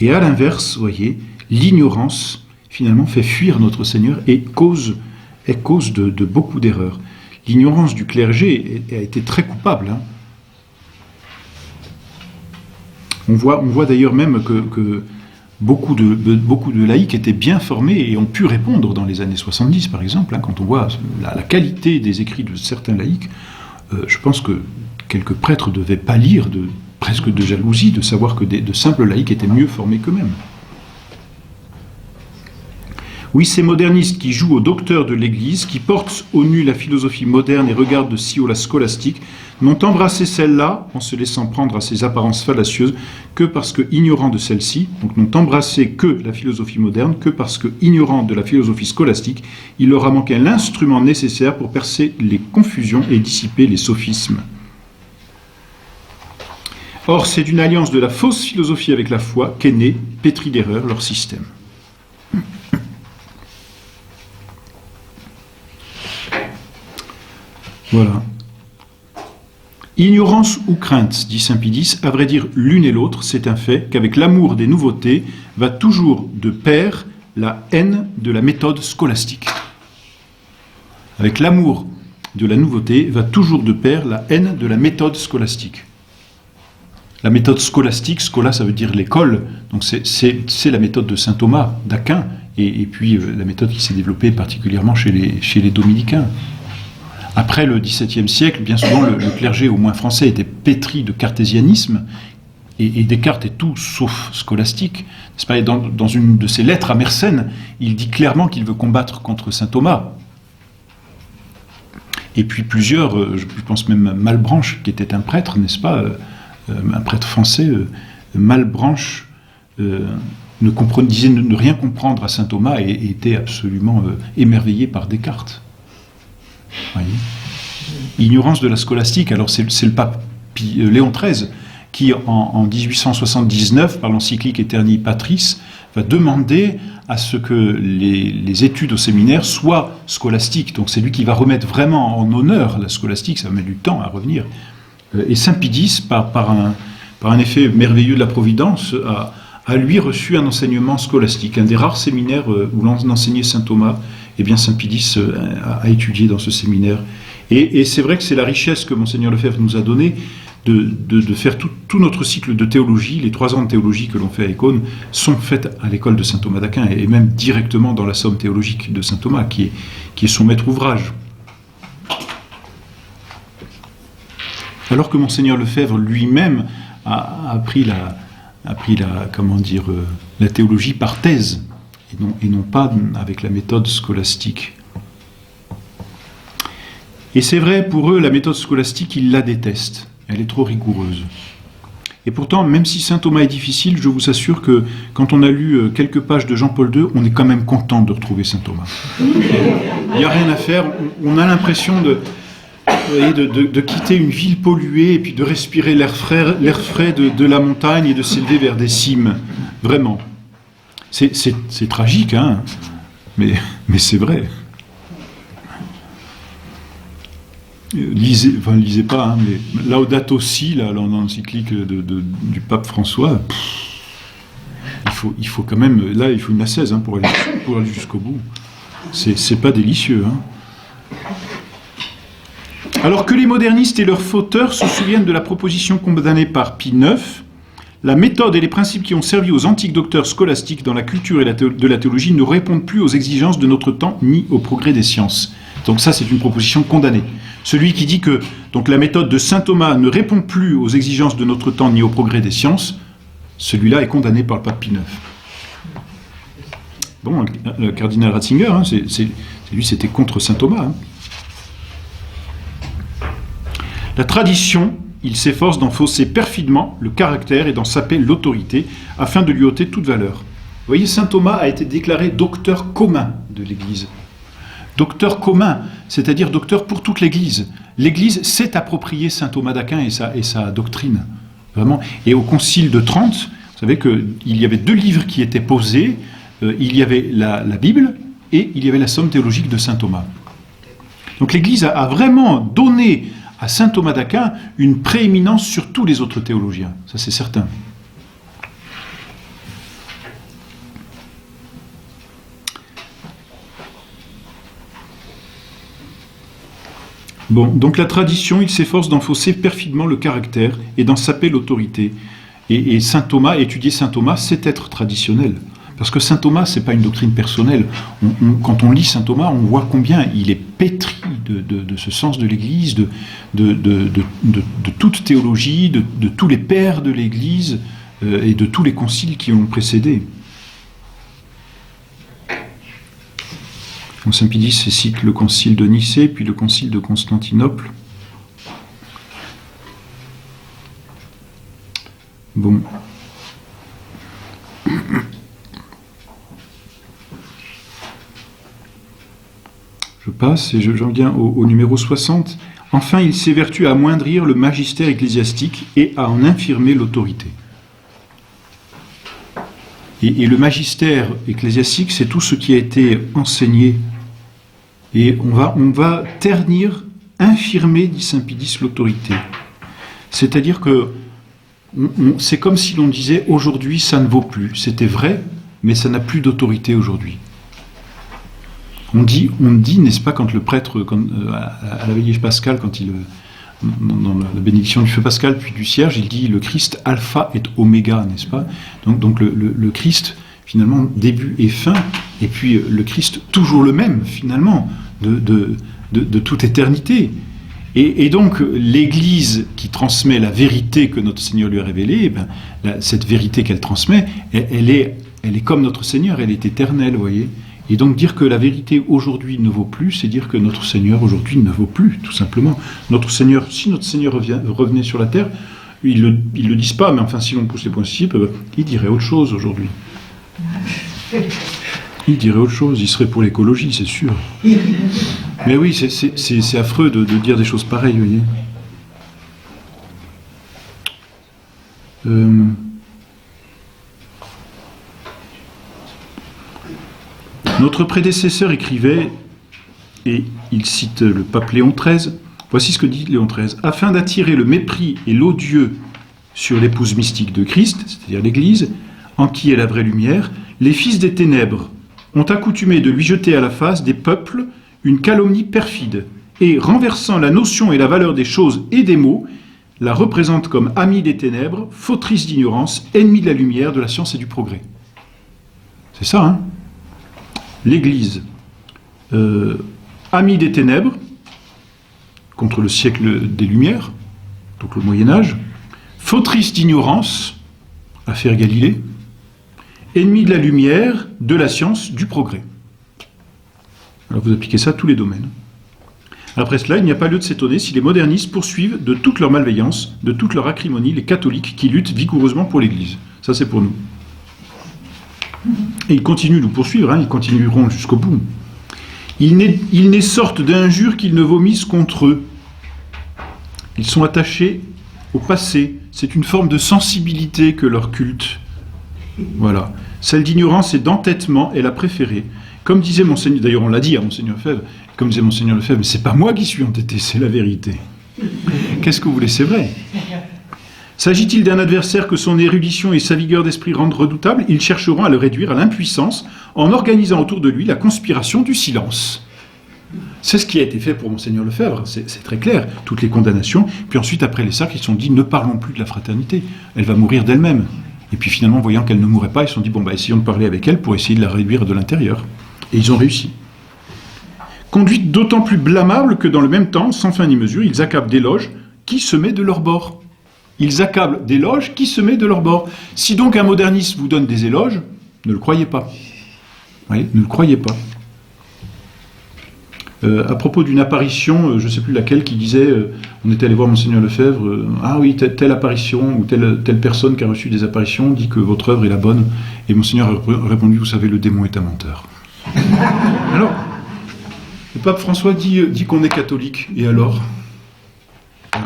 Et à l'inverse, vous voyez, l'ignorance finalement fait fuir notre Seigneur et est cause de beaucoup d'erreurs. L'ignorance du clergé a été très coupable. Hein. On voit d'ailleurs même que beaucoup de laïcs étaient bien formés et ont pu répondre dans les années 70, par exemple. Hein, quand on voit la qualité des écrits de certains laïcs, je pense que quelques prêtres devaient pâlir presque de jalousie de savoir que de simples laïcs étaient mieux formés qu'eux-mêmes. Oui, ces modernistes qui jouent au docteur de l'Église, qui portent au nu la philosophie moderne et regardent de si haut la scolastique, n'ont embrassé celle-là, en se laissant prendre à ses apparences fallacieuses, que parce que, ignorants de celle-ci, donc n'ont embrassé que la philosophie moderne, que parce que, ignorants de la philosophie scolastique, il leur a manqué l'instrument nécessaire pour percer les confusions et dissiper les sophismes. Or, c'est d'une alliance de la fausse philosophie avec la foi qu'est né, pétri d'erreur, leur système. Voilà. Ignorance ou crainte, dit saint Pie X, à vrai dire l'une et l'autre, c'est un fait qu'avec l'amour des nouveautés va toujours de pair la haine de la méthode scolastique. Avec l'amour de la nouveauté va toujours de pair la haine de la méthode scolastique. La méthode scolastique, scola ça veut dire l'école, donc c'est la méthode de saint Thomas d'Aquin, et puis la méthode qui s'est développée particulièrement chez les dominicains. Après le XVIIe siècle, bien souvent le clergé, au moins français, était pétri de cartésianisme, et Descartes est tout sauf scolastique. C'est pas, dans une de ses lettres à Mersenne, il dit clairement qu'il veut combattre contre saint Thomas. Et puis plusieurs, je pense même Malebranche, qui était un prêtre, n'est-ce pas, un prêtre français, Malebranche, disait ne rien comprendre à saint Thomas et était absolument émerveillé par Descartes. Voyez. Ignorance de la scolastique, alors c'est le pape Léon XIII qui en 1879, par l'encyclique Aeterni Patris, va demander à ce que les études au séminaire soient scolastiques. Donc c'est lui qui va remettre vraiment en honneur la scolastique, ça va mettre du temps à revenir. Et saint Pie X, par un effet merveilleux de la Providence, a lui reçu un enseignement scolastique, un des rares séminaires où l'on enseignait saint Thomas. Eh bien, saint Pie X a étudié dans ce séminaire. Et c'est vrai que c'est la richesse que Monseigneur Lefebvre nous a donnée de faire tout notre cycle de théologie. Les 3 ans de théologie que l'on fait à Écône sont faits à l'école de saint Thomas d'Aquin et même directement dans la somme théologique de saint Thomas, qui est son maître ouvrage. Alors que Monseigneur Lefebvre lui-même a appris la théologie par thèse. Et non pas avec la méthode scolastique. Et c'est vrai, pour eux, la méthode scolastique, ils la détestent. Elle est trop rigoureuse. Et pourtant, même si saint Thomas est difficile, je vous assure que quand on a lu quelques pages de Jean-Paul II, on est quand même content de retrouver saint Thomas. Il n'y a rien à faire. On a l'impression de quitter une ville polluée et puis de respirer l'air frais de la montagne et de s'élever vers des cimes. Vraiment. C'est tragique, hein, mais c'est vrai. Lisez pas, hein, mais Laudato Si, là, dans l'encyclique du pape François, il faut quand même, là, il faut une ascèse pour aller jusqu'au bout. C'est pas délicieux. Hein. Alors que les modernistes et leurs fauteurs se souviennent de la proposition condamnée par Pie IX, La méthode et les principes qui ont servi aux antiques docteurs scolastiques dans la culture et de la théologie ne répondent plus aux exigences de notre temps ni au progrès des sciences. Donc ça, c'est une proposition condamnée. Celui qui dit que donc, la méthode de saint Thomas ne répond plus aux exigences de notre temps ni au progrès des sciences, celui-là est condamné par le pape Pie IX. Bon, le cardinal Ratzinger, hein, lui, c'était contre saint Thomas. Hein. La tradition, il s'efforce d'en fausser perfidement le caractère et d'en saper l'autorité, afin de lui ôter toute valeur. Vous voyez, saint Thomas a été déclaré docteur commun de l'Église. Docteur commun, c'est-à-dire docteur pour toute l'Église. L'Église s'est appropriée saint Thomas d'Aquin et sa doctrine. Vraiment. Et au Concile de Trente, vous savez qu'il y avait 2 livres qui étaient posés. Il y avait la Bible et il y avait la Somme théologique de saint Thomas. Donc l'Église a vraiment donné à saint Thomas d'Aquin une prééminence sur tous les autres théologiens. Ça, c'est certain. Bon, donc la tradition, il s'efforce d'en fausser perfidement le caractère et d'en saper l'autorité. Et saint Thomas, étudier saint Thomas, c'est être traditionnel. Parce que saint Thomas, c'est pas une doctrine personnelle. Quand on lit saint Thomas, on voit combien il est pétri de ce sens de l'Église, de toute théologie, de tous les pères de l'Église et de tous les conciles qui l'ont précédé. Saint Pie X cite le concile de Nicée, puis le concile de Constantinople. Bon. Je passe et j'en viens au numéro 60. Enfin, il s'évertue à amoindrir le magistère ecclésiastique et à en infirmer l'autorité. Et le magistère ecclésiastique, c'est tout ce qui a été enseigné. Et on va ternir, infirmer, dit saint Pie X, l'autorité. C'est-à-dire que c'est comme si l'on disait aujourd'hui ça ne vaut plus. C'était vrai, mais ça n'a plus d'autorité aujourd'hui. On dit, n'est-ce pas, quand le prêtre, à la veillée pascale, dans la bénédiction du feu pascal puis du cierge, il dit le Christ alpha et oméga, n'est-ce pas? Donc le Christ, finalement, début et fin, et puis le Christ toujours le même, finalement, de toute éternité. Et donc l'Église qui transmet la vérité que notre Seigneur lui a révélée, cette vérité qu'elle transmet, elle est comme notre Seigneur, elle est éternelle, vous voyez. Et donc dire que la vérité aujourd'hui ne vaut plus, c'est dire que notre Seigneur aujourd'hui ne vaut plus, tout simplement. Si notre Seigneur revenait sur la terre, ils le disent pas, mais enfin si l'on pousse les principes, il dirait autre chose aujourd'hui. Il dirait autre chose, il serait pour l'écologie, c'est sûr. Mais oui, c'est affreux de dire des choses pareilles, vous voyez. Notre prédécesseur écrivait, et il cite le pape Léon XIII, voici ce que dit Léon XIII, « Afin d'attirer le mépris et l'odieux sur l'épouse mystique de Christ, c'est-à-dire l'Église, en qui est la vraie lumière, les fils des ténèbres ont accoutumé de lui jeter à la face des peuples une calomnie perfide, et renversant la notion et la valeur des choses et des mots, la représentent comme amie des ténèbres, fautrice d'ignorance, ennemie de la lumière, de la science et du progrès. » C'est ça, hein? L'Église, amie des ténèbres, contre le siècle des Lumières, donc le Moyen-Âge, fautrice d'ignorance, affaire Galilée, ennemie de la lumière, de la science, du progrès. Alors vous appliquez ça à tous les domaines. Après cela, il n'y a pas lieu de s'étonner si les modernistes poursuivent de toute leur malveillance, de toute leur acrimonie, les catholiques qui luttent vigoureusement pour l'Église. Ça, c'est pour nous. Et ils continuent de nous poursuivre, ils continueront jusqu'au bout. Ils n'est sorte d'injures qu'ils ne vomissent contre eux. Ils sont attachés au passé. C'est une forme de sensibilité que leur culte. Voilà. Celle d'ignorance et d'entêtement est la préférée. Comme disait Monseigneur, d'ailleurs on l'a dit à Monseigneur Lefebvre, comme disait Monseigneur Lefebvre, mais c'est pas moi qui suis entêté, c'est la vérité. Qu'est-ce que vous voulez, c'est vrai. S'agit-il d'un adversaire que son érudition et sa vigueur d'esprit rendent redoutable? Ils chercheront à le réduire à l'impuissance en organisant autour de lui la conspiration du silence. C'est ce qui a été fait pour Monseigneur Lefebvre, c'est très clair, toutes les condamnations. Puis ensuite, après les sacres, ils se sont dit, ne parlons plus de la fraternité, elle va mourir d'elle-même. Et puis finalement, voyant qu'elle ne mourrait pas, ils se sont dit, bon, essayons de parler avec elle pour essayer de la réduire de l'intérieur. Et ils ont réussi. Conduite d'autant plus blâmable que dans le même temps, sans fin ni mesure, ils accablent d'éloges qui se met de leur bord. Ils accablent d'éloges qui se met de leur bord. Si donc un moderniste vous donne des éloges, ne le croyez pas. Vous voyez, ne le croyez pas. À propos d'une apparition, je ne sais plus laquelle, qui disait, on était allé voir Monseigneur Lefebvre, ah oui, telle apparition, ou telle personne qui a reçu des apparitions dit que votre œuvre est la bonne, et Monseigneur a répondu, vous savez, le démon est un menteur. Alors, le pape François dit qu'on est catholique, et alors? Vous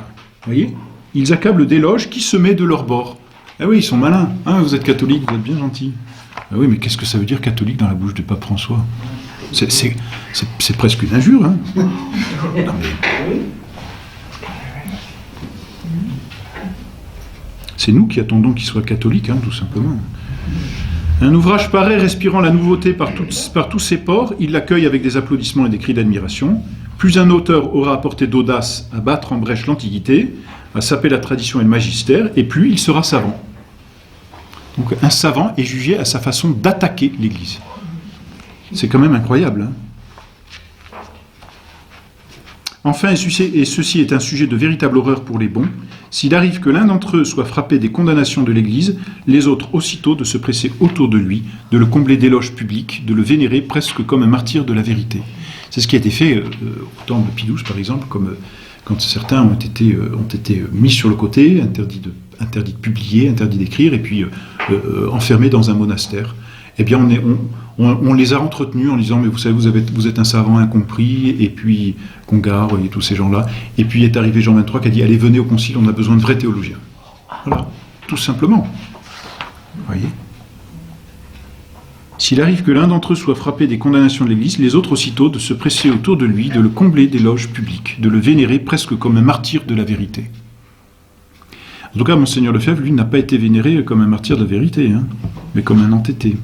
voyez? Ils accablent d'éloges qui se met de leur bord. Ah oui, ils sont malins. Ah, vous êtes catholique, vous êtes bien gentil. Ah oui, mais qu'est-ce que ça veut dire catholique dans la bouche du pape François? C'est presque une injure, hein. Non, mais... C'est nous qui attendons qu'il soit catholique, hein, tout simplement. Un ouvrage pareil, respirant la nouveauté par tous ses pores, il l'accueille avec des applaudissements et des cris d'admiration. Plus un auteur aura apporté d'audace à battre en brèche l'Antiquité, à saper la tradition et le magistère, et plus il sera savant. Donc un savant est jugé à sa façon d'attaquer l'Église. C'est quand même incroyable. Hein. Enfin, et ceci est un sujet de véritable horreur pour les bons, s'il arrive que l'un d'entre eux soit frappé des condamnations de l'Église, les autres aussitôt de se presser autour de lui, de le combler d'éloges publics, de le vénérer presque comme un martyr de la vérité. C'est ce qui a été fait au temps de Pie XII, par exemple, comme quand certains ont été mis sur le côté, interdits de publier, interdits d'écrire, et puis enfermés dans un monastère. Eh bien, on les a entretenus en disant, mais vous savez, vous êtes un savant incompris, et puis Congar, et tous ces gens-là. Et puis est arrivé Jean XXIII qui a dit, allez, venez au concile, on a besoin de vrais théologiens. Voilà, tout simplement. Vous voyez ? S'il arrive que l'un d'entre eux soit frappé des condamnations de l'Église, les autres aussitôt de se presser autour de lui, de le combler d'éloges publics, de le vénérer presque comme un martyr de la vérité. En tout cas, Monseigneur Lefebvre, lui, n'a pas été vénéré comme un martyr de la vérité, hein, mais comme un entêté.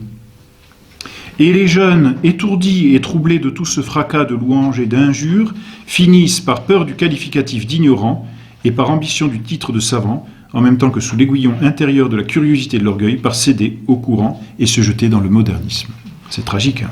Et les jeunes, étourdis et troublés de tout ce fracas de louanges et d'injures, finissent par peur du qualificatif d'ignorant et par ambition du titre de savant, en même temps que sous l'aiguillon intérieur de la curiosité et de l'orgueil, par céder au courant et se jeter dans le modernisme. C'est tragique, hein.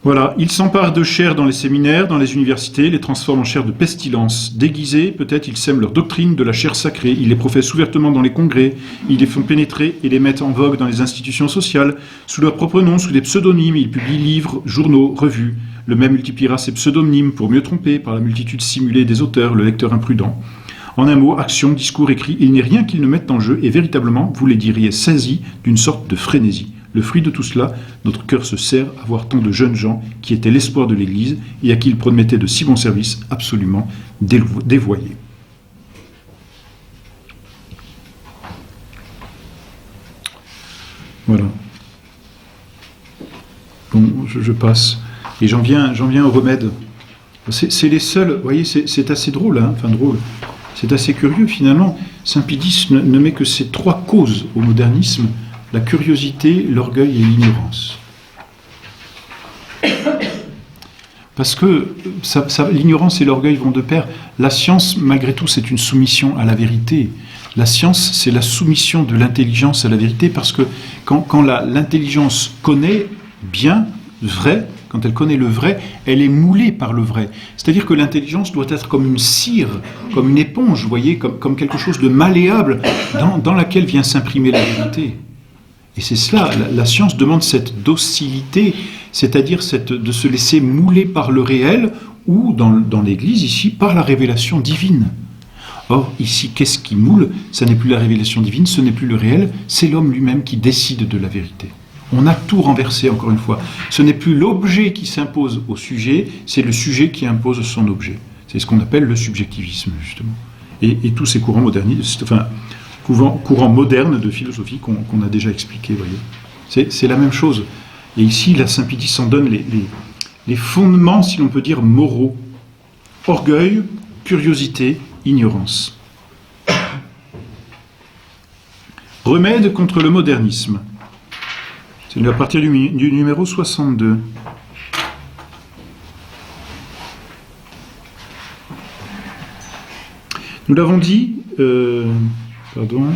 Voilà, il s'empare de chair dans les séminaires, dans les universités, les transforme en chair de pestilence. Déguisés, peut-être, ils sèment leur doctrine de la chair sacrée, ils les professent ouvertement dans les congrès, ils les font pénétrer et les mettent en vogue dans les institutions sociales. Sous leur propre nom, sous des pseudonymes, ils publient livres, journaux, revues. Le même multipliera ses pseudonymes pour mieux tromper, par la multitude simulée des auteurs, le lecteur imprudent. En un mot, action, discours, écrit, il n'est rien qu'ils ne mettent en jeu, et véritablement, vous les diriez saisis d'une sorte de frénésie. Le fruit de tout cela, notre cœur se serre à voir tant de jeunes gens qui étaient l'espoir de l'Église et à qui il promettait de si bons services absolument dévoyés. Voilà. Bon, je passe. Et j'en viens au remède. C'est les seuls, vous voyez, c'est assez drôle, hein, enfin drôle. C'est assez curieux finalement. Saint Pie X ne met que ces trois causes au modernisme: la curiosité, l'orgueil et l'ignorance. Parce que l'ignorance et l'orgueil vont de pair. La science, malgré tout, c'est une soumission à la vérité. La science, c'est la soumission de l'intelligence à la vérité, parce que quand l'intelligence connaît bien, vrai, quand elle connaît le vrai, elle est moulée par le vrai. C'est-à-dire que l'intelligence doit être comme une cire, comme une éponge, vous voyez, comme quelque chose de malléable dans laquelle vient s'imprimer la vérité. Et c'est cela, la science demande cette docilité, c'est-à-dire de se laisser mouler par le réel, ou dans l'Église, ici, par la révélation divine. Or, ici, qu'est-ce qui moule? Ça n'est plus la révélation divine, ce n'est plus le réel, c'est l'homme lui-même qui décide de la vérité. On a tout renversé, encore une fois. Ce n'est plus l'objet qui s'impose au sujet, c'est le sujet qui impose son objet. C'est ce qu'on appelle le subjectivisme, justement. Et tous ces courants modernistes, enfin, courant moderne de philosophie qu'on a déjà expliqué, voyez. C'est la même chose. Et ici, la Saint Pie X en donne les fondements, si l'on peut dire, moraux. Orgueil, curiosité, ignorance. Remède contre le modernisme. C'est à partir du numéro 62. Nous l'avons dit, pardon.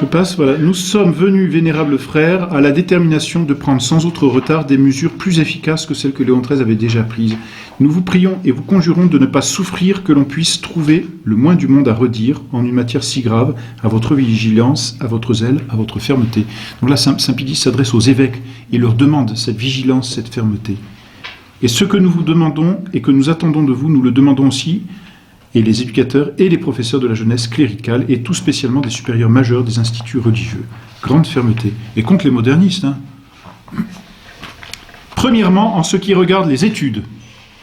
Je passe, voilà. Nous sommes venus, vénérables frères, à la détermination de prendre sans autre retard des mesures plus efficaces que celles que Léon XIII avait déjà prises. Nous vous prions et vous conjurons de ne pas souffrir que l'on puisse trouver le moins du monde à redire en une matière si grave, à votre vigilance, à votre zèle, à votre fermeté. Donc là, Saint Pie X s'adresse aux évêques et leur demande cette vigilance, cette fermeté. Et ce que nous vous demandons et que nous attendons de vous, nous le demandons aussi, et les éducateurs et les professeurs de la jeunesse cléricale, et tout spécialement des supérieurs majeurs des instituts religieux. Grande fermeté. Et contre les modernistes. Hein. Premièrement, en ce qui regarde les études.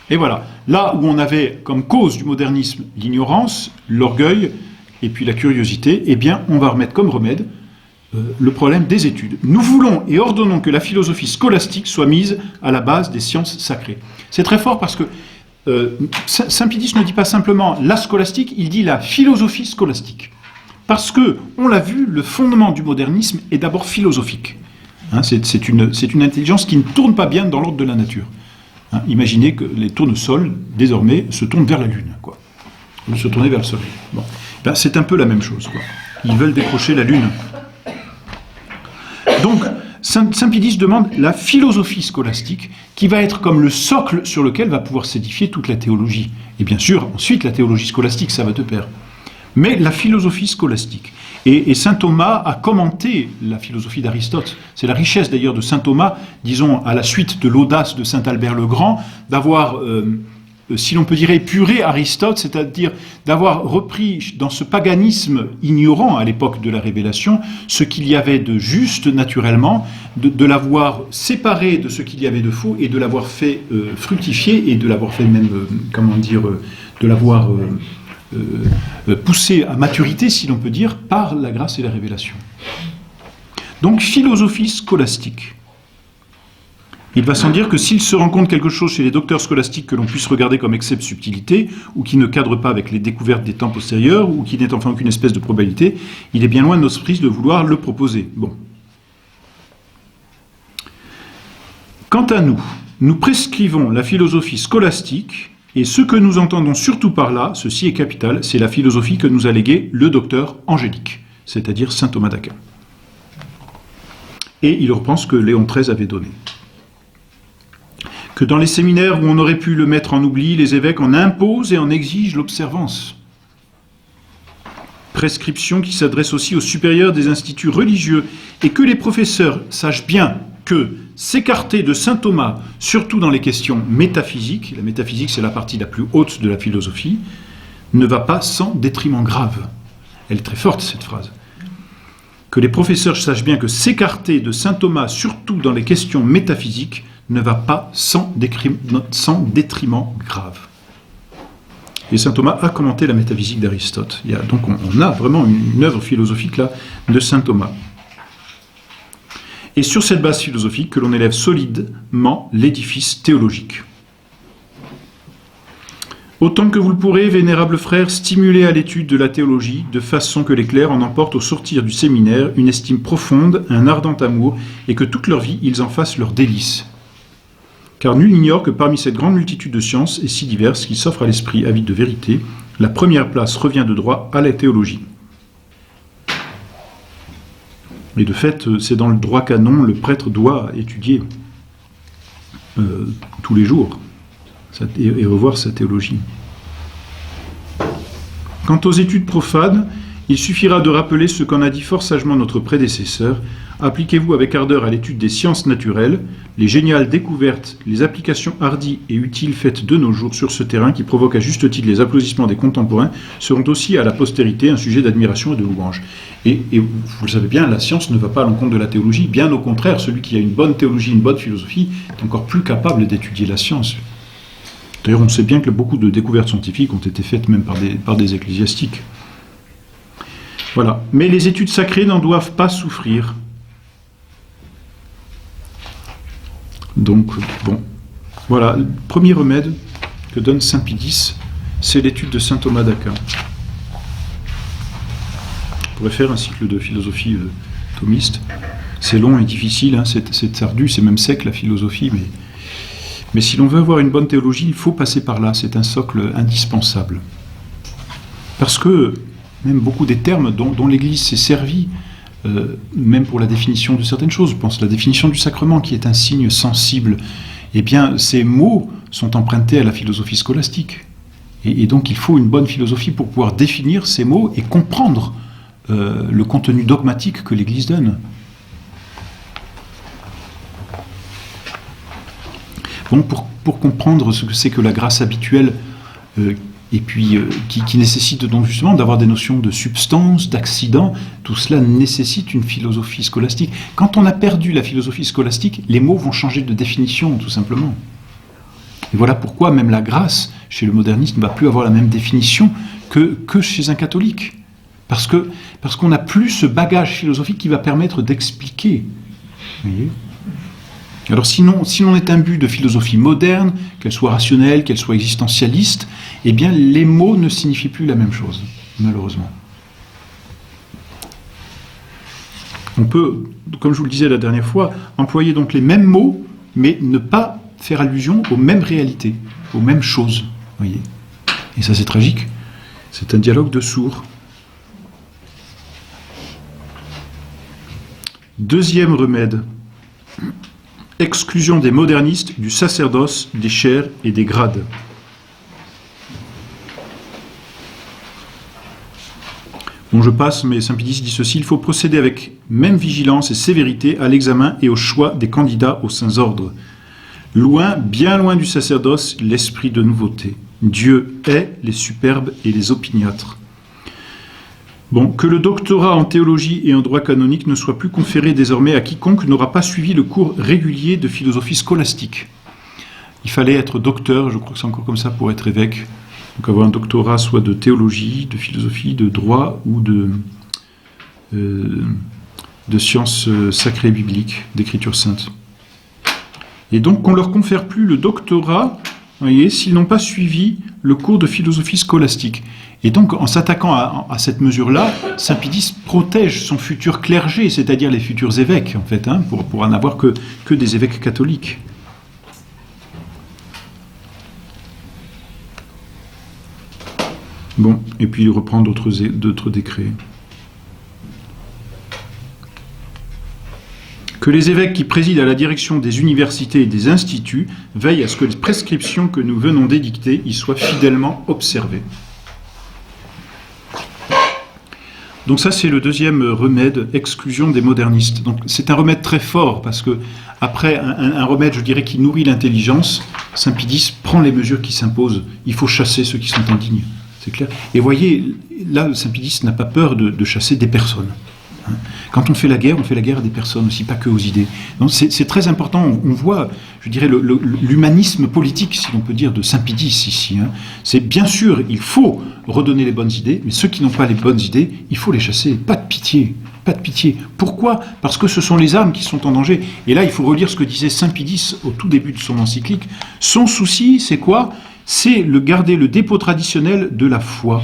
Et voilà, là où on avait comme cause du modernisme l'ignorance, l'orgueil, et puis la curiosité, eh bien, on va remettre comme remède le problème des études. Nous voulons et ordonnons que la philosophie scolastique soit mise à la base des sciences sacrées. C'est très fort parce que Saint Pie X ne dit pas simplement la scolastique, il dit la philosophie scolastique. Parce que, on l'a vu, le fondement du modernisme est d'abord philosophique. Hein, c'est une intelligence qui ne tourne pas bien dans l'ordre de la nature. Hein, imaginez que les tournesols, désormais, se tournent vers la Lune, quoi. Ou se tourner vers le Soleil. Bon. Ben, c'est un peu la même chose, quoi. Ils veulent décrocher la Lune. Donc, Saint Pie X demande la philosophie scolastique, qui va être comme le socle sur lequel va pouvoir s'édifier toute la théologie. Et bien sûr, ensuite, la théologie scolastique, ça va de pair. Mais la philosophie scolastique. Et saint Thomas a commenté la philosophie d'Aristote. C'est la richesse d'ailleurs de saint Thomas, disons, à la suite de l'audace de saint Albert le Grand, d'avoir, si l'on peut dire, épuré Aristote, c'est-à-dire d'avoir repris dans ce paganisme ignorant à l'époque de la Révélation, ce qu'il y avait de juste naturellement, de l'avoir séparé de ce qu'il y avait de faux, et de l'avoir fait fructifier, et de l'avoir fait même, de l'avoir poussé à maturité, si l'on peut dire, par la grâce et la révélation. Donc, philosophie scolastique. Il va sans dire que s'il se rencontre quelque chose chez les docteurs scolastiques que l'on puisse regarder comme excès de subtilité, ou qui ne cadre pas avec les découvertes des temps postérieurs, ou qui n'est enfin aucune espèce de probabilité, il est bien loin de notre esprit de vouloir le proposer. Bon. Quant à nous, nous prescrivons la philosophie scolastique, et ce que nous entendons surtout par là, ceci est capital, c'est la philosophie que nous a léguée le docteur Angélique, c'est-à-dire saint Thomas d'Aquin. Et il reprend ce que Léon XIII avait donné. Que dans les séminaires où on aurait pu le mettre en oubli, les évêques en imposent et en exigent l'observance. Prescription qui s'adresse aussi aux supérieurs des instituts religieux, et que les professeurs sachent bien que s'écarter de saint Thomas, surtout dans les questions métaphysiques, la métaphysique c'est la partie la plus haute de la philosophie, ne va pas sans détriment grave. Elle est très forte cette phrase. Que les professeurs sachent bien que s'écarter de saint Thomas, surtout dans les questions métaphysiques, ne va pas sans détriment grave. Et saint Thomas a commenté la métaphysique d'Aristote. Donc on a vraiment une œuvre philosophique là de saint Thomas. Et sur cette base philosophique que l'on élève solidement l'édifice théologique. Autant que vous le pourrez, vénérables frères, stimulez à l'étude de la théologie, de façon que les clercs en emportent au sortir du séminaire une estime profonde, un ardent amour, et que toute leur vie, ils en fassent leur délice. Car nul n'ignore que parmi cette grande multitude de sciences et si diverses qui s'offrent à l'esprit avide de vérité, la première place revient de droit à la théologie. Et de fait, c'est dans le droit canon, le prêtre doit étudier tous les jours et revoir sa théologie. Quant aux études profanes, il suffira de rappeler ce qu'en a dit fort sagement notre prédécesseur. Appliquez-vous avec ardeur à l'étude des sciences naturelles, les géniales découvertes, les applications hardies et utiles faites de nos jours sur ce terrain qui provoquent à juste titre les applaudissements des contemporains seront aussi à la postérité un sujet d'admiration et de louange. Et vous le savez bien, la science ne va pas à l'encontre de la théologie, bien au contraire, celui qui a une bonne théologie, une bonne philosophie, est encore plus capable d'étudier la science. D'ailleurs, on sait bien que beaucoup de découvertes scientifiques ont été faites même par des ecclésiastiques. Voilà. Mais les études sacrées n'en doivent pas souffrir. Donc, bon. Voilà, le premier remède que donne saint Pie X c'est l'étude de saint Thomas d'Aquin. On pourrait faire un cycle de philosophie thomiste. C'est long et difficile, hein, c'est ardu, c'est même sec la philosophie, mais si l'on veut avoir une bonne théologie, il faut passer par là, c'est un socle indispensable. Parce que même beaucoup des termes dont l'Église s'est servie, même pour la définition de certaines choses, je pense la définition du sacrement qui est un signe sensible, eh bien ces mots sont empruntés à la philosophie scolastique. Et donc il faut une bonne philosophie pour pouvoir définir ces mots et comprendre le contenu dogmatique que l'Église donne. Bon, pour comprendre ce que c'est que la grâce habituelle, et puis qui nécessite donc justement d'avoir des notions de substance, d'accident, tout cela nécessite une philosophie scolastique. Quand on a perdu la philosophie scolastique, les mots vont changer de définition, tout simplement. Et voilà pourquoi même la grâce, chez le modernisme, ne va plus avoir la même définition que chez un catholique. Parce qu'on n'a plus ce bagage philosophique qui va permettre d'expliquer. Vous voyez ? Alors si l'on est imbu de philosophie moderne, qu'elle soit rationnelle, qu'elle soit existentialiste, eh bien les mots ne signifient plus la même chose, malheureusement. On peut, comme je vous le disais la dernière fois, employer donc les mêmes mots, mais ne pas faire allusion aux mêmes réalités, aux mêmes choses. Voyez. Et ça c'est tragique. C'est un dialogue de sourds. Deuxième remède. Exclusion des modernistes du sacerdoce, des chaires et des grades. Bon, je passe, mais saint Pie X dit ceci: il faut procéder avec même vigilance et sévérité à l'examen et au choix des candidats aux saints ordres. Loin, bien loin du sacerdoce, l'esprit de nouveauté. Dieu hait les superbes et les opiniâtres. Bon, que le doctorat en théologie et en droit canonique ne soit plus conféré désormais à quiconque n'aura pas suivi le cours régulier de philosophie scolastique. Il fallait être docteur, je crois que c'est encore comme ça pour être évêque. Donc avoir un doctorat soit de théologie, de philosophie, de droit ou de sciences sacrées bibliques, d'écriture sainte. Et donc qu'on ne leur confère plus le doctorat, voyez, s'ils n'ont pas suivi le cours de philosophie scolastique. Et donc, en s'attaquant à cette mesure-là, saint Pie X protège son futur clergé, c'est-à-dire les futurs évêques, en fait, hein, pour en avoir que des évêques catholiques. Bon, et puis il reprend d'autres décrets. Que les évêques qui président à la direction des universités et des instituts veillent à ce que les prescriptions que nous venons d'édicter y soient fidèlement observées. Donc ça, c'est le deuxième remède, exclusion des modernistes. Donc c'est un remède très fort, parce que après un remède, je dirais, qui nourrit l'intelligence, saint Pie X prend les mesures qui s'imposent. Il faut chasser ceux qui sont indignes, c'est clair. Et voyez, là, saint Pie X n'a pas peur de chasser des personnes. Quand on fait la guerre à des personnes aussi, pas que aux idées. Donc c'est très important, on voit, je dirais, l'humanisme politique, si l'on peut dire, de saint Pie X ici. Hein. C'est bien sûr, il faut redonner les bonnes idées, mais ceux qui n'ont pas les bonnes idées, il faut les chasser, pas de pitié. Pas de pitié. Pourquoi ? Parce que ce sont les âmes qui sont en danger. Et là, il faut relire ce que disait saint Pie X au tout début de son encyclique. Son souci, c'est quoi ? C'est garder le dépôt traditionnel de la foi,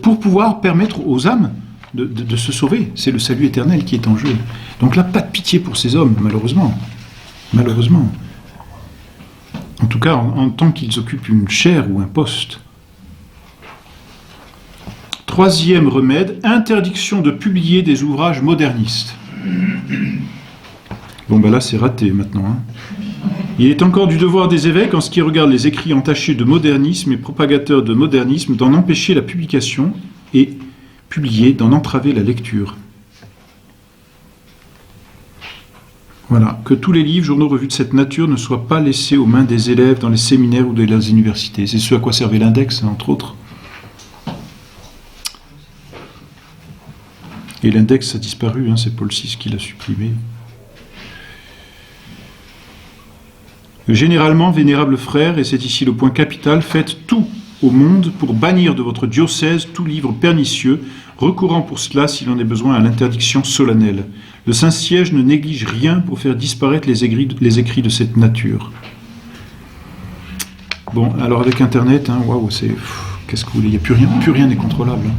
pour pouvoir permettre aux âmes de se sauver. C'est le salut éternel qui est en jeu. Donc là, pas de pitié pour ces hommes, malheureusement. Malheureusement. En tout cas, en tant qu'ils occupent une chaire ou un poste. Troisième remède, interdiction de publier des ouvrages modernistes. Bon, ben là, c'est raté maintenant. Hein. Il est encore du devoir des évêques, en ce qui regarde les écrits entachés de modernisme et propagateurs de modernisme, d'en empêcher la publication et publier, d'en entraver la lecture. Voilà, que tous les livres, journaux, revues de cette nature ne soient pas laissés aux mains des élèves dans les séminaires ou dans les universités. C'est ce à quoi servait l'index, entre autres. Et l'index a disparu, hein, c'est Paul VI qui l'a supprimé. Généralement, vénérables frères, et c'est ici le point capital, faites tout au monde pour bannir de votre diocèse tout livre pernicieux, recourant pour cela, s'il en est besoin, à l'interdiction solennelle. Le Saint-Siège ne néglige rien pour faire disparaître les écrits de cette nature. Bon, alors avec Internet, hein, waouh, c'est... Qu'est-ce que vous voulez, il n'y a plus rien n'est contrôlable. Hein.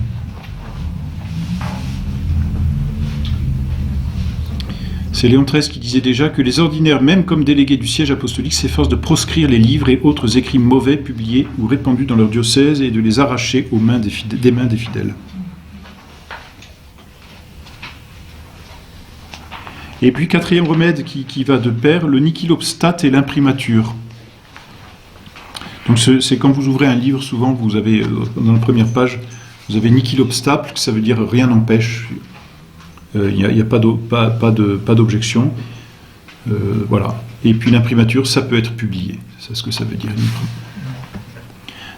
C'est Léon XIII qui disait déjà que les ordinaires, même comme délégués du siège apostolique, s'efforcent de proscrire les livres et autres écrits mauvais publiés ou répandus dans leur diocèse et de les arracher aux mains des mains des fidèles. Et puis, quatrième remède qui va de pair, le nichilobstate et l'imprimature. Donc c'est quand vous ouvrez un livre, souvent vous avez, dans la première page, vous avez nichilobstacle, ça veut dire rien n'empêche. Il n'y a pas d'objection. Voilà. Et puis l'imprimature, ça peut être publié. C'est ce que ça veut dire.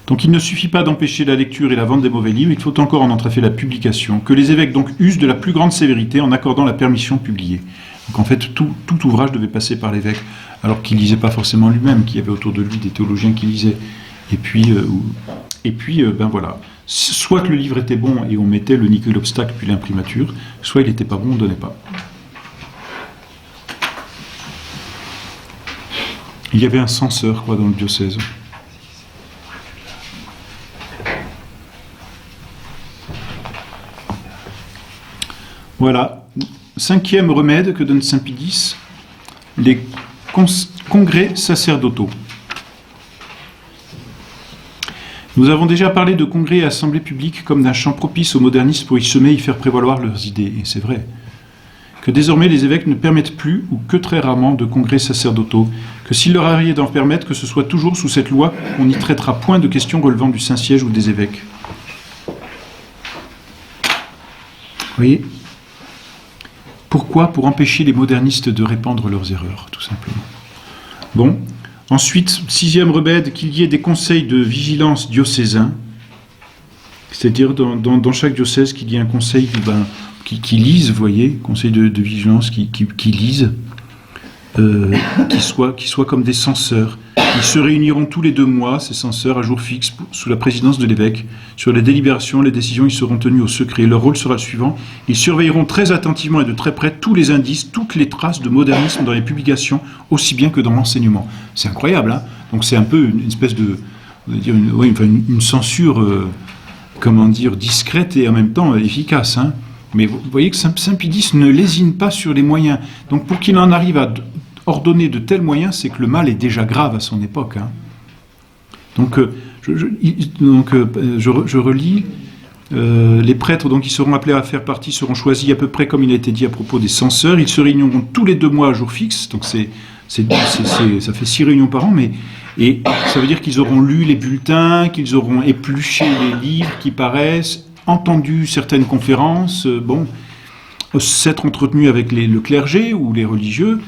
Donc il ne suffit pas d'empêcher la lecture et la vente des mauvais livres, il faut encore en entraver la publication, que les évêques donc usent de la plus grande sévérité en accordant la permission de publier. Donc en fait, tout ouvrage devait passer par l'évêque, alors qu'il ne lisait pas forcément lui-même, qu'il y avait autour de lui des théologiens qui lisaient. Et puis ben voilà. Soit que le livre était bon et on mettait le nichilobstacle puis l'imprimature, soit il n'était pas bon, on ne donnait pas. Il y avait un censeur dans le diocèse. Voilà. 5e remède que donne saint Pie X, les congrès sacerdotaux. Nous avons déjà parlé de congrès et assemblées publiques comme d'un champ propice aux modernistes pour y semer et y faire prévaloir leurs idées, et c'est vrai. Que désormais les évêques ne permettent plus, ou que très rarement, de congrès sacerdotaux, que s'il leur arrivait d'en permettre, que ce soit toujours sous cette loi qu'on n'y traitera point de questions relevant du Saint-Siège ou des évêques. Vous voyez ? Pourquoi ? Pour empêcher les modernistes de répandre leurs erreurs, tout simplement. Bon. Ensuite, 6e remède, qu'il y ait des conseils de vigilance diocésains, c'est-à-dire dans chaque diocèse qu'il y ait un conseil qui lise, vous voyez, conseil de vigilance qui lise, qui soit comme des censeurs. Ils se réuniront tous les 2 mois, ces censeurs, à jour fixe, sous la présidence de l'évêque. Sur les délibérations, les décisions, ils seront tenus au secret. Leur rôle sera le suivant. Ils surveilleront très attentivement et de très près tous les indices, toutes les traces de modernisme dans les publications, aussi bien que dans l'enseignement. C'est incroyable, hein ? Donc c'est un peu une espèce de... on va dire une censure, discrète et en même temps efficace, hein ? Mais vous voyez que saint Pie X ne lésine pas sur les moyens. Donc pour qu'il en arrive à ordonner de tels moyens, c'est que le mal est déjà grave à son époque. Hein. Donc, je relis. Les prêtres donc, qui seront appelés à faire partie seront choisis à peu près comme il a été dit à propos des censeurs. Ils se réuniront tous les 2 mois à jour fixe. Donc ça fait 6 réunions par an. Et ça veut dire qu'ils auront lu les bulletins, qu'ils auront épluché les livres qui paraissent, entendu certaines conférences, s'être entretenus avec le clergé ou les religieux.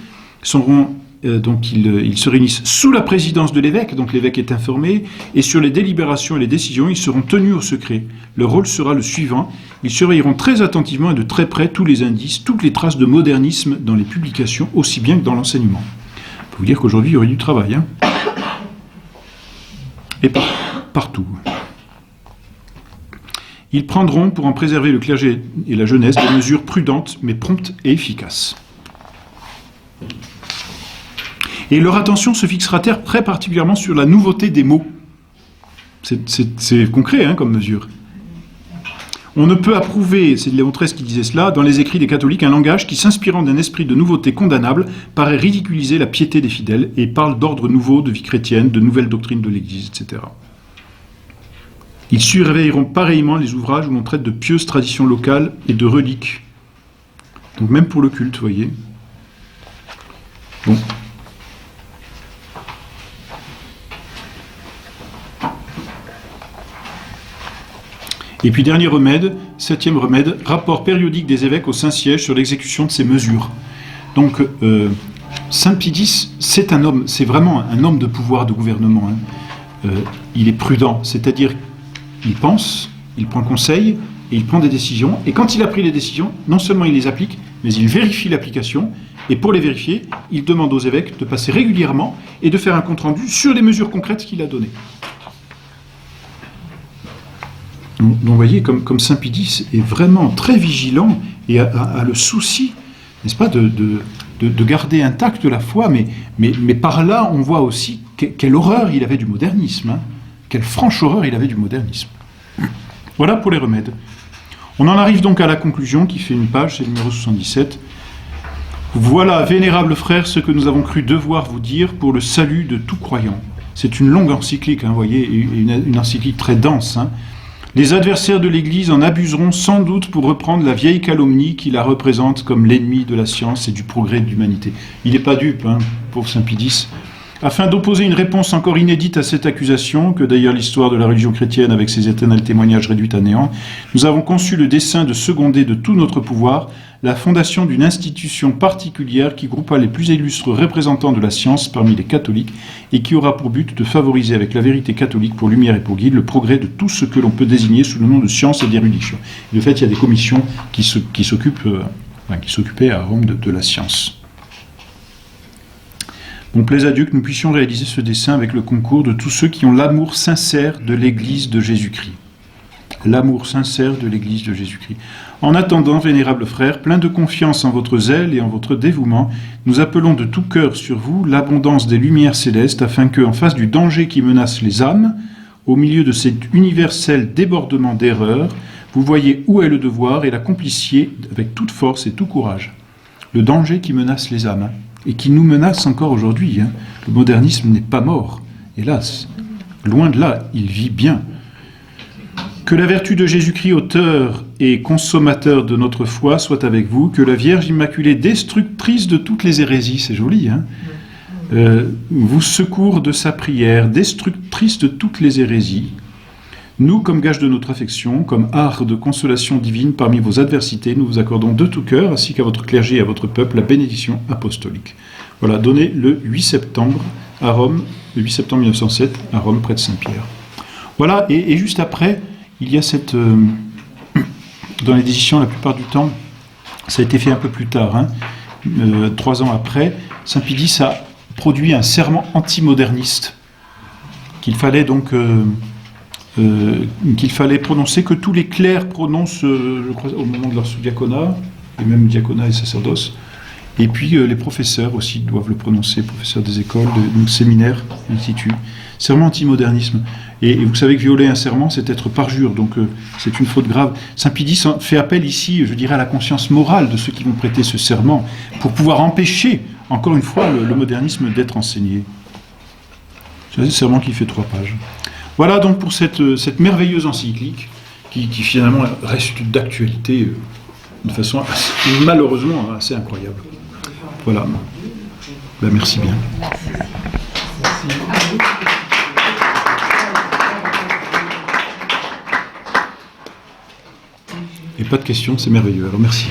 Donc ils se réunissent sous la présidence de l'évêque, donc l'évêque est informé, et sur les délibérations et les décisions, ils seront tenus au secret. Leur rôle sera le suivant, ils surveilleront très attentivement et de très près tous les indices, toutes les traces de modernisme dans les publications, aussi bien que dans l'enseignement. Je peux vous dire qu'aujourd'hui, il y aurait du travail. Hein. Et partout. Ils prendront, pour en préserver le clergé et la jeunesse, des mesures prudentes, mais promptes et efficaces. Et leur attention se fixera très particulièrement sur la nouveauté des mots. C'est concret hein, comme mesure. On ne peut approuver, c'est Léon XIII qui disait cela, dans les écrits des catholiques, un langage qui, s'inspirant d'un esprit de nouveauté condamnable, paraît ridiculiser la piété des fidèles et parle d'ordre nouveau, de vie chrétienne, de nouvelles doctrines de l'Église, etc. Ils surveilleront pareillement les ouvrages où l'on traite de pieuses traditions locales et de reliques. Donc même pour le culte, vous voyez. Bon. Et puis dernier remède, 7e remède, rapport périodique des évêques au Saint-Siège sur l'exécution de ces mesures. Donc saint Pie X, c'est un homme, c'est vraiment un homme de pouvoir, de gouvernement. Hein. Il est prudent, c'est-à-dire il pense, il prend conseil et il prend des décisions. Et quand il a pris les décisions, non seulement il les applique, mais il vérifie l'application. Et pour les vérifier, il demande aux évêques de passer régulièrement et de faire un compte-rendu sur les mesures concrètes qu'il a données. Donc vous voyez, comme saint Pie X est vraiment très vigilant et a le souci, n'est-ce pas, de garder intacte la foi, mais par là, on voit aussi quelle horreur il avait du modernisme, hein. Quelle franche horreur il avait du modernisme. Voilà pour les remèdes. On en arrive donc à la conclusion qui fait une page, c'est le numéro 77. Voilà, vénérables frères, ce que nous avons cru devoir vous dire pour le salut de tout croyant. C'est une longue encyclique, hein, vous voyez, une encyclique très dense. Hein. Les adversaires de l'Église en abuseront sans doute pour reprendre la vieille calomnie qui la représente comme l'ennemi de la science et du progrès de l'humanité. Il n'est pas dupe, hein, pauvre Saint-Pédis. Afin d'opposer une réponse encore inédite à cette accusation, que d'ailleurs l'histoire de la religion chrétienne avec ses éternels témoignages réduit à néant, nous avons conçu le dessein de seconder de tout notre pouvoir la fondation d'une institution particulière qui groupa les plus illustres représentants de la science parmi les catholiques et qui aura pour but de favoriser avec la vérité catholique pour lumière et pour guide le progrès de tout ce que l'on peut désigner sous le nom de science et d'érudition. De fait, il y a des commissions qui s'occupaient à Rome de la science. Bon, plaise à Dieu que nous puissions réaliser ce dessein avec le concours de tous ceux qui ont l'amour sincère de l'Église de Jésus-Christ. L'amour sincère de l'Église de Jésus-Christ. En attendant, vénérables frères, plein de confiance en votre zèle et en votre dévouement, nous appelons de tout cœur sur vous l'abondance des lumières célestes, afin que, en face du danger qui menace les âmes, au milieu de cet universel débordement d'erreurs, vous voyez où est le devoir et l'accomplissiez avec toute force et tout courage. Le danger qui menace les âmes, hein, et qui nous menace encore aujourd'hui. Hein. Le modernisme n'est pas mort, hélas. Loin de là, il vit bien. Que la vertu de Jésus-Christ, auteur et consommateur de notre foi, soit avec vous. Que la Vierge Immaculée, destructrice de toutes les hérésies, c'est joli, hein, vous secours de sa prière, destructrice de toutes les hérésies. Nous, comme gage de notre affection, comme art de consolation divine parmi vos adversités, nous vous accordons de tout cœur, ainsi qu'à votre clergé et à votre peuple, la bénédiction apostolique. Voilà, donné le 8 septembre à Rome, le 8 septembre 1907, à Rome, près de Saint-Pierre. Voilà, et juste après, il y a cette... dans les décisions, la plupart du temps, ça a été fait un peu plus tard, hein, 3 ans après, Saint-Pédis a produit un serment antimoderniste qu'il fallait donc... qu'il fallait prononcer, que tous les clercs prononcent, je crois, au moment de leur sous-diaconat, et même diaconat et sacerdoce, et puis les professeurs aussi doivent le prononcer, professeurs des écoles, de séminaires, instituts. Serment anti-modernisme. Et vous savez que violer un serment, c'est être parjure, donc c'est une faute grave. Saint-Pédis fait appel ici, je dirais, à la conscience morale de ceux qui vont prêter ce serment, pour pouvoir empêcher, encore une fois, le modernisme d'être enseigné. C'est un serment qui fait 3 pages. Voilà donc pour cette merveilleuse encyclique qui finalement reste d'actualité de façon malheureusement assez incroyable. Voilà. Ben, merci bien. Et pas de questions, c'est merveilleux. Alors merci.